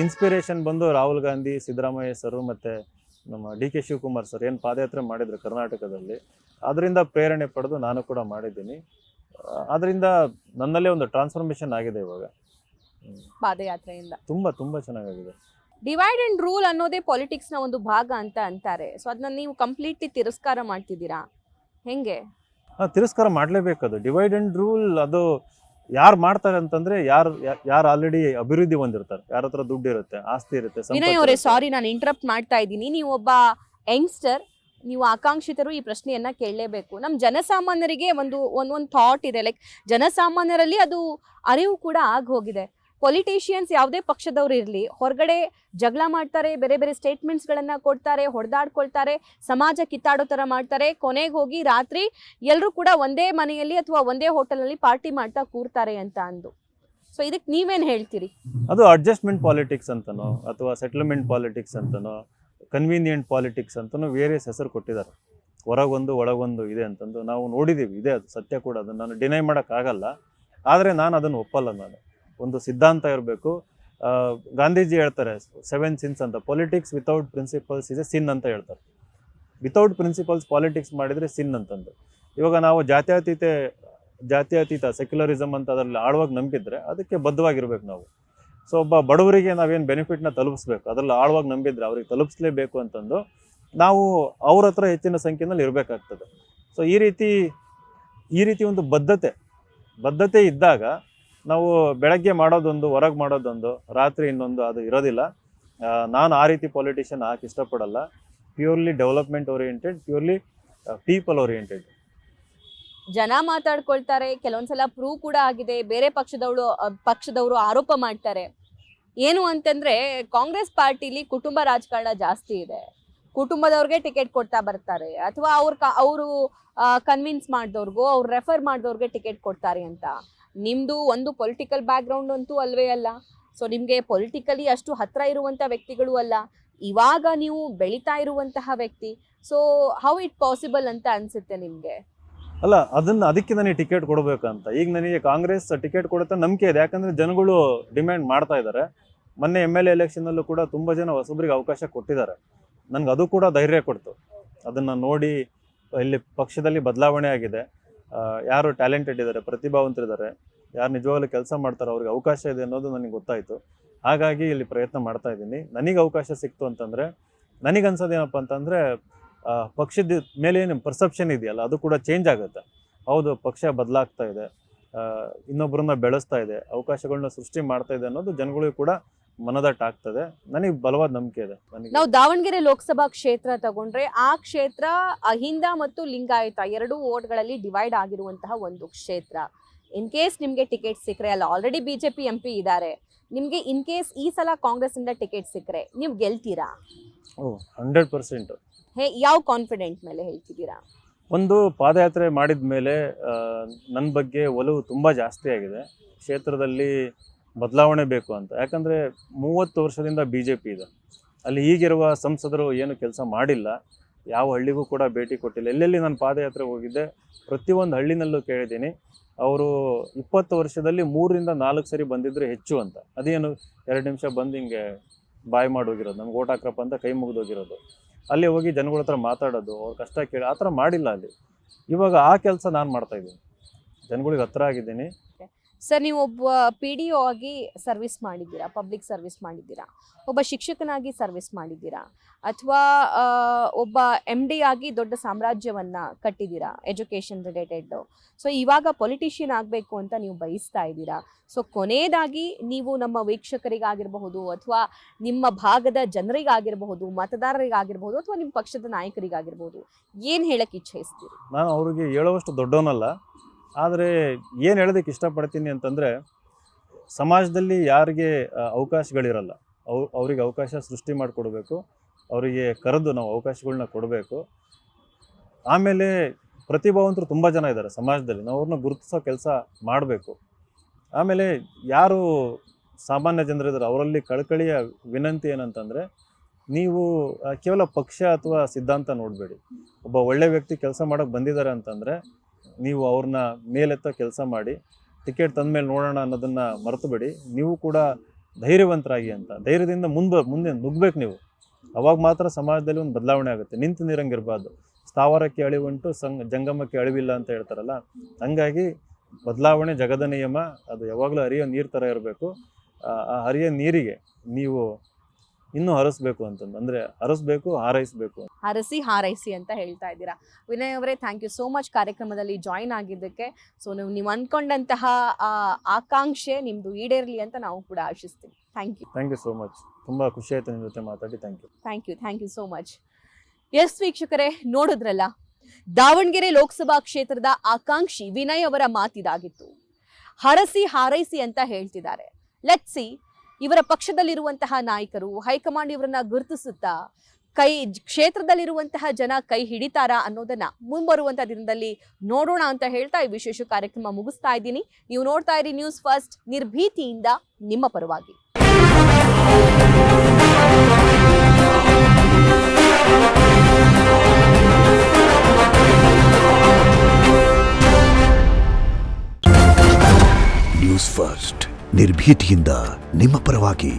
ಇನ್ಸ್ಪಿರೇಷನ್ ಬಂದು ರಾಹುಲ್ ಗಾಂಧಿ, ಸಿದ್ದರಾಮಯ್ಯ ಸರು ಮತ್ತು ನಮ್ಮ DK ಶಿವಕುಮಾರ್ ಸರ್ ಏನು ಪಾದಯಾತ್ರೆ ಮಾಡಿದ್ರು ಕರ್ನಾಟಕದಲ್ಲಿ, ಅದರಿಂದ ಪ್ರೇರಣೆ ಪಡೆದು ನಾನು ಕೂಡ ಮಾಡಿದ್ದೀನಿ. ಅದರಿಂದ ನನ್ನಲ್ಲೇ ಒಂದು ಟ್ರಾನ್ಸ್ಫಾರ್ಮೇಷನ್ ಆಗಿದೆ ಇವಾಗ ಪಾದಯಾತ್ರೆಯಿಂದ. ತುಂಬ ಚೆನ್ನಾಗಿದೆ. ಡಿವೈಡ್ ಅಂಡ್ ರೂಲ್ ಅನ್ನೋದೇ ಪಾಲಿಟಿಕ್ಸ್ನ ಒಂದು ಭಾಗ ಅಂತ ಅಂತಾರೆ. ಸೊ ಅದನ್ನ ನೀವು ಕಂಪ್ಲೀಟ್ಲಿ ತಿರಸ್ಕಾರ ಮಾಡ್ತಿದ್ದೀರಾ, ಹೆಂಗೆ? ತಿರಸ್ಕಾರ ಮಾಡಲೇಬೇಕದು. ಡಿವೈಡ್ ಅಂಡ್ ರೂಲ್ ಅದು ಯಾರು ಮಾಡ್ತಾರೆ ಅಂತಂದ್ರೆ, ಯಾರು ಆಲ್ರೆಡಿ ಅಭಿವೃದ್ಧಿ ಹೊಂದಿರ್ತಾರೆ, ಯಾರ ಹತ್ರ ದುಡ್ಡು ಇರುತ್ತೆ, ಆಸ್ತಿ ಇರುತ್ತೆ. ವಿನಯ್ ಅವರೇ, ಸಾರಿ ನಾನು ಇಂಟರಪ್ಟ್ ಮಾಡ್ತಾ ಇದ್ದೀನಿ. ನೀವು ಒಬ್ಬ ಯಂಗ್ಸ್ಟರ್, ನೀವು ಆಕಾಂಕ್ಷಿತರು ಈ ಪ್ರಶ್ನೆಯನ್ನ ಕೇಳಲೇಬೇಕು. ನಮ್ಮ ಜನಸಾಮಾನ್ಯರಿಗೆ ಒಂದು ಥಾಟ್ ಇದೆ, ಲೈಕ್ ಜನಸಾಮಾನ್ಯರಲ್ಲಿ ಅದು ಅರಿವು ಕೂಡ ಆಗಿ ಹೋಗಿದೆ. ಪೊಲಿಟಿಷಿಯನ್ಸ್ ಯಾವುದೇ ಪಕ್ಷದವ್ರು ಇರಲಿ, ಹೊರಗಡೆ ಜಗಳ ಮಾಡ್ತಾರೆ, ಬೇರೆ ಬೇರೆ ಸ್ಟೇಟ್ಮೆಂಟ್ಸ್ಗಳನ್ನು ಕೊಡ್ತಾರೆ, ಹೊಡೆದಾಡ್ಕೊಳ್ತಾರೆ, ಸಮಾಜ ಕಿತ್ತಾಡೋ ಥರ ಮಾಡ್ತಾರೆ. ಕೊನೆಗೆ ಹೋಗಿ ರಾತ್ರಿ ಎಲ್ಲರೂ ಕೂಡ ಒಂದೇ ಮನೆಯಲ್ಲಿ ಅಥವಾ ಒಂದೇ ಹೋಟೆಲ್ನಲ್ಲಿ ಪಾರ್ಟಿ ಮಾಡ್ತಾ ಕೂರ್ತಾರೆ ಅಂತ ಅಂದು. ಸೊ ಇದಕ್ಕೆ ನೀವೇನು ಹೇಳ್ತೀರಿ? ಅದು ಅಡ್ಜಸ್ಟ್ಮೆಂಟ್ ಪಾಲಿಟಿಕ್ಸ್ ಅಂತನೋ ಅಥವಾ ಸೆಟ್ಲ್ಮೆಂಟ್ ಪಾಲಿಟಿಕ್ಸ್ ಅಂತನೋ ಕನ್ವೀನಿಯೆಂಟ್ ಪಾಲಿಟಿಕ್ಸ್ ಅಂತನೋ ವೇರಿಯಸ್ ಹೆಸರು ಕೊಟ್ಟಿದ್ದಾರೆ. ಹೊರಗೊಂದು ಒಳಗೊಂದು ಇದೆ ಅಂತಂದು ನಾವು ನೋಡಿದ್ದೀವಿ, ಇದೆ, ಅದು ಸತ್ಯ ಕೂಡ, ಅದನ್ನು ನಾನು ಡಿನೈ ಮಾಡೋಕ್ಕಾಗಲ್ಲ. ಆದರೆ ನಾನು ಅದನ್ನು ಒಪ್ಪಲ್ಲ. ನಾನು ಒಂದು ಸಿದ್ಧಾಂತ ಇರಬೇಕು. ಗಾಂಧೀಜಿ ಹೇಳ್ತಾರೆ 7 sins ಅಂತ, politics without principles is a sin ಅಂತ ಹೇಳ್ತಾರೆ. ವಿತೌಟ್ ಪ್ರಿನ್ಸಿಪಲ್ಸ್ ಪಾಲಿಟಿಕ್ಸ್ ಮಾಡಿದರೆ ಸಿನ್ ಅಂತಂದು. ಇವಾಗ ನಾವು ಜಾತ್ಯತೀತ ಸೆಕ್ಯುಲರಿಸಮ್ ಅಂತ ಅದರಲ್ಲಿ ಆಳವಾಗಿ ನಂಬಿದ್ರೆ ಅದಕ್ಕೆ ಬದ್ಧವಾಗಿರ್ಬೇಕು ನಾವು. ಸೊ ಒಬ್ಬ ಬಡವರಿಗೆ ನಾವೇನು ಬೆನಿಫಿಟ್ನ ತಲುಪಿಸ್ಬೇಕು, ಅದರಲ್ಲಿ ಆಳವಾಗಿ ನಂಬಿದ್ರೆ ಅವ್ರಿಗೆ ತಲುಪಿಸ್ಲೇಬೇಕು ಅಂತಂದು ನಾವು ಅವ್ರ ಹತ್ರ ಹೆಚ್ಚಿನ ಸಂಖ್ಯೆಯಲ್ಲಿ ಇರಬೇಕಾಗ್ತದೆ. ಸೊ ಈ ರೀತಿ ಒಂದು ಬದ್ಧತೆ ಇದ್ದಾಗ ನಾವು ಬೆಳಗ್ಗೆ ಮಾಡೋದೊಂದು, ಹೊರಗೆ ಮಾಡೋದೊಂದು, ರಾತ್ರಿ ಇನ್ನೊಂದು, ಅದು ಇರೋದಿಲ್ಲ. ನಾನು ಆ ರೀತಿ ಪೊಲಿಟಿಷಿಯನ್ ಆಗಕ್ಕೆ ಇಷ್ಟಪಡಲ್ಲ. Purely development oriented, purely people oriented. ಜನ ಮಾತಾಡ್ಕೊಳ್ತಾರೆ, ಕೆಲವೊಂದ್ಸಲ ಪ್ರೂವ್ ಕೂಡ ಆಗಿದೆ. ಬೇರೆ ಪಕ್ಷದವರು ಆರೋಪ ಮಾಡ್ತಾರೆ ಏನು ಅಂತಂದ್ರೆ, ಕಾಂಗ್ರೆಸ್ ಪಾರ್ಟಿಲಿ ಕುಟುಂಬ ರಾಜಕಾರಣ ಜಾಸ್ತಿ ಇದೆ, ಕುಟುಂಬದವ್ರಿಗೆ ಟಿಕೆಟ್ ಕೊಡ್ತಾ ಬರ್ತಾರೆ, ಅಥವಾ ಅವರು ಕನ್ವಿನ್ಸ್ ಮಾಡಿದವ್ರಿಗೂ, ಅವ್ರು ರೆಫರ್ ಮಾಡಿದವ್ರಿಗೆ ಟಿಕೆಟ್ ಕೊಡ್ತಾರೆ ಅಂತ. ನಿಮ್ಮದು ಒಂದು ಪೊಲಿಟಿಕಲ್ ಬ್ಯಾಕ್ಗ್ರೌಂಡ್ ಅಂತೂ ಅಲ್ವೇ ಅಲ್ಲ. ಸೊ ನಿಮಗೆ ಪೊಲಿಟಿಕಲಿ ಅಷ್ಟು ಹತ್ರ ಇರುವಂಥ ವ್ಯಕ್ತಿಗಳು ಅಲ್ಲ. ಇವಾಗ ನೀವು ಬೆಳೀತಾ ಇರುವಂತಹ ವ್ಯಕ್ತಿ. ಸೊ ಹೌ ಇಟ್ ಪಾಸಿಬಲ್ ಅಂತ ಅನಿಸುತ್ತೆ ನಿಮಗೆ? ಅಲ್ಲ, ಅದಕ್ಕೆ ನನಗೆ ಟಿಕೆಟ್ ಕೊಡಬೇಕಂತ ಈಗ ನನಗೆ ಕಾಂಗ್ರೆಸ್ ಟಿಕೆಟ್ ಕೊಡುತ್ತೆ ನಂಬಿಕೆ ಇದೆ. ಯಾಕಂದರೆ ಜನಗಳು ಡಿಮ್ಯಾಂಡ್ ಮಾಡ್ತಾ ಇದ್ದಾರೆ. ಮೊನ್ನೆ MLA ಎಲೆಕ್ಷನಲ್ಲೂ ಕೂಡ ತುಂಬ ಜನ ಹೊಸಬ್ರಿಗೆ ಅವಕಾಶ ಕೊಟ್ಟಿದ್ದಾರೆ. ನನಗೆ ಅದು ಕೂಡ ಧೈರ್ಯ ಕೊಡ್ತು. ಅದನ್ನು ನೋಡಿ ಇಲ್ಲಿ ಪಕ್ಷದಲ್ಲಿ ಬದಲಾವಣೆ ಆಗಿದೆ. ಯಾರು ಟ್ಯಾಲೆಂಟೆಡ್ ಇದ್ದಾರೆ, ಪ್ರತಿಭಾವಂತರಿದ್ದಾರೆ, ಯಾರು ನಿಜವಾಗ್ಲೂ ಕೆಲಸ ಮಾಡ್ತಾರೆ, ಅವ್ರಿಗೆ ಅವಕಾಶ ಇದೆ ಅನ್ನೋದು ನನಗೆ ಗೊತ್ತಾಯಿತು. ಹಾಗಾಗಿ ಇಲ್ಲಿ ಪ್ರಯತ್ನ ಮಾಡ್ತಾ ಇದ್ದೀನಿ. ನನಗೆ ಅವಕಾಶ ಸಿಕ್ತು ಅಂತಂದರೆ ನನಗನ್ಸೋದೇನಪ್ಪ ಅಂತಂದರೆ, ಪಕ್ಷದ ಮೇಲೆ ಏನು ಪರ್ಸೆಪ್ಷನ್ ಇದೆಯಲ್ಲ ಅದು ಕೂಡ ಚೇಂಜ್ ಆಗುತ್ತೆ. ಹೌದು, ಪಕ್ಷ ಬದಲಾಗ್ತಾ ಇದೆ, ಇನ್ನೊಬ್ಬರನ್ನ ಬೆಳೆಸ್ತಾ ಇದೆ, ಅವಕಾಶಗಳನ್ನ ಸೃಷ್ಟಿ ಮಾಡ್ತಾ ಇದೆ ಅನ್ನೋದು ಜನಗಳಿಗೂ ಕೂಡ ಮನದಟ್ಟಾಗ್ತದೆ. ನನಗೆ ಬಲವಾದ ನಂಬಿಕೆ ಇದೆ. ನಾವು ದಾವಣಗೆರೆ ಲೋಕಸಭಾ ಕ್ಷೇತ್ರ ತಗೊಂಡ್ರೆ, ಆ ಕ್ಷೇತ್ರ ಅಹಿಂದ ಮತ್ತು ಲಿಂಗಾಯತ 2 ವೋಟ್ಗಳಲ್ಲಿ ಡಿವೈಡ್ ಆಗಿರುವಂತಹ ಒಂದು ಕ್ಷೇತ್ರ. ಇನ್ ಕೇಸ್ ನಿಮಗೆ ಟಿಕೆಟ್ ಸಿಕ್ಕರೆ, ಅಲ್ಲ ಆಲ್ರೆಡಿ BJP MP ಇದ್ದಾರೆ, ನಿಮಗೆ ಇನ್ ಕೇಸ್ ಈ ಸಲ ಕಾಂಗ್ರೆಸ್ ಇಂದ ಟಿಕೆಟ್ ಸಿಕ್ಕರೆ ನೀವು ಗೆಲ್ತೀರಾ? 100%. ಯಾವ ಕಾನ್ಫಿಡೆಂಟ್ ಮೇಲೆ ಹೇಳ್ತಿದ್ದೀರಾ? ಒಂದು ಪಾದಯಾತ್ರೆ ಮಾಡಿದ ಮೇಲೆ ನನ್ನ ಬಗ್ಗೆ ಒಲವು ತುಂಬ ಜಾಸ್ತಿ ಆಗಿದೆ. ಕ್ಷೇತ್ರದಲ್ಲಿ ಬದಲಾವಣೆ ಬೇಕು ಅಂತ. ಯಾಕಂದರೆ 30 ವರ್ಷದಿಂದ BJP ಇದೆ, ಅಲ್ಲಿ ಈಗಿರುವ ಸಂಸದರು ಏನು ಕೆಲಸ ಮಾಡಿಲ್ಲ. ಯಾವ ಹಳ್ಳಿಗೂ ಕೂಡ ಭೇಟಿ ಕೊಟ್ಟಿಲ್ಲ. ಎಲ್ಲೆಲ್ಲಿ ನಾನು ಪಾದಯಾತ್ರೆ ಹೋಗಿದ್ದೆ ಪ್ರತಿಯೊಂದು ಹಳ್ಳಿನಲ್ಲೂ ಕೇಳಿದ್ದೀನಿ. ಅವರು 20 ವರ್ಷದಲ್ಲಿ 3ರಿಂದ 4 ಸರಿ ಬಂದಿದ್ರೆ ಹೆಚ್ಚು ಅಂತ. ಅದೇನು 2 ನಿಮಿಷ ಬಂದು ಹಿಂಗೆ ಬಾಯ್ ಮಾಡಿ ಹೋಗಿರೋದು, ನಮ್ಗೆ ಓಟ್ ಹಾಕ್ರಪ್ಪ ಅಂತ ಕೈ ಮುಗಿದೋಗಿರೋದು. ಅಲ್ಲಿ ಹೋಗಿ ಜನಗಳ ಹತ್ರ ಮಾತಾಡೋದು, ಅವ್ರ ಕಷ್ಟ ಕೇಳಿ, ಆ ಥರ ಮಾಡಿಲ್ಲ ಅಲ್ಲಿ. ಇವಾಗ ಆ ಕೆಲಸ ನಾನು ಮಾಡ್ತಾಯಿದ್ದೀನಿ, ಜನಗಳಿಗೆ ಹತ್ರ ಆಗಿದ್ದೀನಿ. ಸರ್, ನೀವು ಒಬ್ಬ PDO ಆಗಿ ಸರ್ವಿಸ್ ಮಾಡಿದ್ದೀರಾ, ಪಬ್ಲಿಕ್ ಸರ್ವಿಸ್ ಮಾಡಿದ್ದೀರಾ, ಒಬ್ಬ ಶಿಕ್ಷಕನಾಗಿ ಸರ್ವಿಸ್ ಮಾಡಿದ್ದೀರಾ, ಅಥವಾ ಒಬ್ಬ MD ಆಗಿ ದೊಡ್ಡ ಸಾಮ್ರಾಜ್ಯವನ್ನ ಕಟ್ಟಿದ್ದೀರಾ ಎಜುಕೇಷನ್ ರಿಲೇಟೆಡ್. ಸೊ ಇವಾಗ ಪೊಲಿಟಿಷಿಯನ್ ಆಗಬೇಕು ಅಂತ ನೀವು ಬಯಸ್ತಾ ಇದ್ದೀರಾ. ಸೊ ಕೊನೆಯದಾಗಿ ನೀವು ನಮ್ಮ ವೀಕ್ಷಕರಿಗಾಗಿರಬಹುದು, ಅಥವಾ ನಿಮ್ಮ ಭಾಗದ ಜನರಿಗಾಗಿರಬಹುದು, ಮತದಾರರಿಗಾಗಿರಬಹುದು, ಅಥವಾ ನಿಮ್ಮ ಪಕ್ಷದ ನಾಯಕರಿಗಾಗಿರ್ಬೋದು, ಏನು ಹೇಳಕ್ಕೆ ಇಚ್ಛಿಸ್ತೀರಿ? ನಾನು ಅವ್ರಿಗೆ ಹೇಳುವಷ್ಟು ದೊಡ್ಡವನಲ್ಲ, ಆದರೆ ಏನು ಹೇಳೋದಕ್ಕೆ ಇಷ್ಟಪಡ್ತೀನಿ ಅಂತಂದರೆ, ಸಮಾಜದಲ್ಲಿ ಯಾರಿಗೆ ಅವಕಾಶಗಳಿರಲ್ಲ ಅವ್ರಿಗೆ ಅವಕಾಶ ಸೃಷ್ಟಿ ಮಾಡಿಕೊಡ್ಬೇಕು, ಅವರಿಗೆ ಕರೆದು ನಾವು ಅವಕಾಶಗಳನ್ನ ಕೊಡಬೇಕು. ಆಮೇಲೆ ಪ್ರತಿಭಾವಂತರು ತುಂಬ ಜನ ಇದ್ದಾರೆ ಸಮಾಜದಲ್ಲಿ, ನಾವು ಅವ್ರನ್ನ ಗುರುತಿಸೋ ಕೆಲಸ ಮಾಡಬೇಕು. ಆಮೇಲೆ ಯಾರು ಸಾಮಾನ್ಯ ಜನರಿದ್ದಾರೆ ಅವರಲ್ಲಿ ಕಳಕಳಿಯ ವಿನಂತಿ ಏನಂತಂದರೆ, ನೀವು ಕೇವಲ ಪಕ್ಷ ಅಥವಾ ಸಿದ್ಧಾಂತ ನೋಡಬೇಡಿ. ಒಬ್ಬ ಒಳ್ಳೆ ವ್ಯಕ್ತಿ ಕೆಲಸ ಮಾಡೋಕ್ಕೆ ಬಂದಿದ್ದಾರೆ ಅಂತಂದರೆ ನೀವು ಅವ್ರನ್ನ ಮೇಲೆತ್ತ ಕೆಲಸ ಮಾಡಿ, ಟಿಕೆಟ್ ತಂದ ಮೇಲೆ ನೋಡೋಣ ಅನ್ನೋದನ್ನು ಮರೆತುಬೇಡಿ. ನೀವು ಕೂಡ ಧೈರ್ಯವಂತರಾಗಿ ಅಂತ, ಧೈರ್ಯದಿಂದ ಮುಂದೆ ನುಗ್ಗಬೇಕು ನೀವು. ಅವಾಗ ಮಾತ್ರ ಸಮಾಜದಲ್ಲಿ ಒಂದು ಬದಲಾವಣೆ ಆಗುತ್ತೆ. ನಿಂತು ನೀರಂಗಿರಬಾರ್ದು. ಸ್ಥಾವರಕ್ಕೆ ಅಳಿವುಂಟು ಜಂಗಮಕ್ಕೆ ಅಳಿವಿಲ್ಲ ಅಂತ ಹೇಳ್ತಾರಲ್ಲ, ಹಂಗಾಗಿ ಬದಲಾವಣೆ ಜಗದ ನಿಯಮ, ಅದು ಯಾವಾಗಲೂ ಹರಿಯೋ ನೀರು ಥರ ಇರಬೇಕು. ಆ ಹರಿಯೋ ನೀರಿಗೆ ನೀವು ಇನ್ನೂ ಹರಿಸ್ಬೇಕು ಅಂತಂದು, ಅಂದರೆ ಹರಿಸ್ಬೇಕು, ಹಾರೈಸಬೇಕು. ಹರಸಿ ಹಾರೈಸಿ ಅಂತ ಹೇಳ್ತಾ ಇದ್ದೀರಾ. ವಿನಯ್ ಅವರೇ, ಥ್ಯಾಂಕ್ ಯು ಸೋ ಮಚ್ ಕಾರ್ಯಕ್ರಮದಲ್ಲಿ ಜಾಯಿನ್ ಆಗಿದ್ದಕ್ಕೆ. ಸೊ ನೀವು ಅಂದ್ಕೊಂಡಂತಹ ಆಕಾಂಕ್ಷೆ ನಿಮ್ಮದು ಈಡೇರಲಿ ಅಂತ ನಾವು ಕೂಡ ಆಶಿಸ್ತೀವಿ. Thank you so much. ತುಂಬ ಖುಷಿ ಆಯಿತು ನಿಮ್ಮ ಜೊತೆ ಮಾತಾಡಿ. Thank you so much. Yes ವೀಕ್ಷಕರೇ, ನೋಡಿದ್ರಲ್ಲ, ದಾವಣಗೆರೆ ಲೋಕಸಭಾ ಕ್ಷೇತ್ರದ ಆಕಾಂಕ್ಷಿ ವಿನಯ್ ಅವರ ಮಾತಿದಾಗಿತ್ತು. ಹರಸಿ ಹಾರೈಸಿ ಅಂತ ಹೇಳ್ತಿದ್ದಾರೆ. ಲೆಟ್ಸ್ ಸಿ, ಇವರ ಪಕ್ಷದಲ್ಲಿರುವಂತಹ ನಾಯಕರು, ಹೈಕಮಾಂಡ್ ಇವರನ್ನ ಗುರುತಿಸುತ್ತಾ ಕ್ಷೇತ್ರದಲ್ಲಿರುವಂತಹ ಜನ ಕೈ ಹಿಡಿತಾರಾ ಅನ್ನೋದನ್ನ ಮುಂಬರುವಂತಹ ದಿನದಲ್ಲಿ ನೋಡೋಣ ಅಂತ ಹೇಳ್ತಾ ಈ ವಿಶೇಷ ಕಾರ್ಯಕ್ರಮ ಮುಗಿಸ್ತಾ ಇದ್ದೀನಿ. ನೀವು ನೋಡ್ತಾ ಇರಿ ನ್ಯೂಸ್ ಫಸ್ಟ್, ನಿರ್ಭೀತಿಯಿಂದ ನಿಮ್ಮ ಪರವಾಗಿ. ನ್ಯೂಸ್ ಫಸ್ಟ್, ನಿರ್ಭೀತಿಯಿಂದ ನಿಮ್ಮ ಪರವಾಗಿ.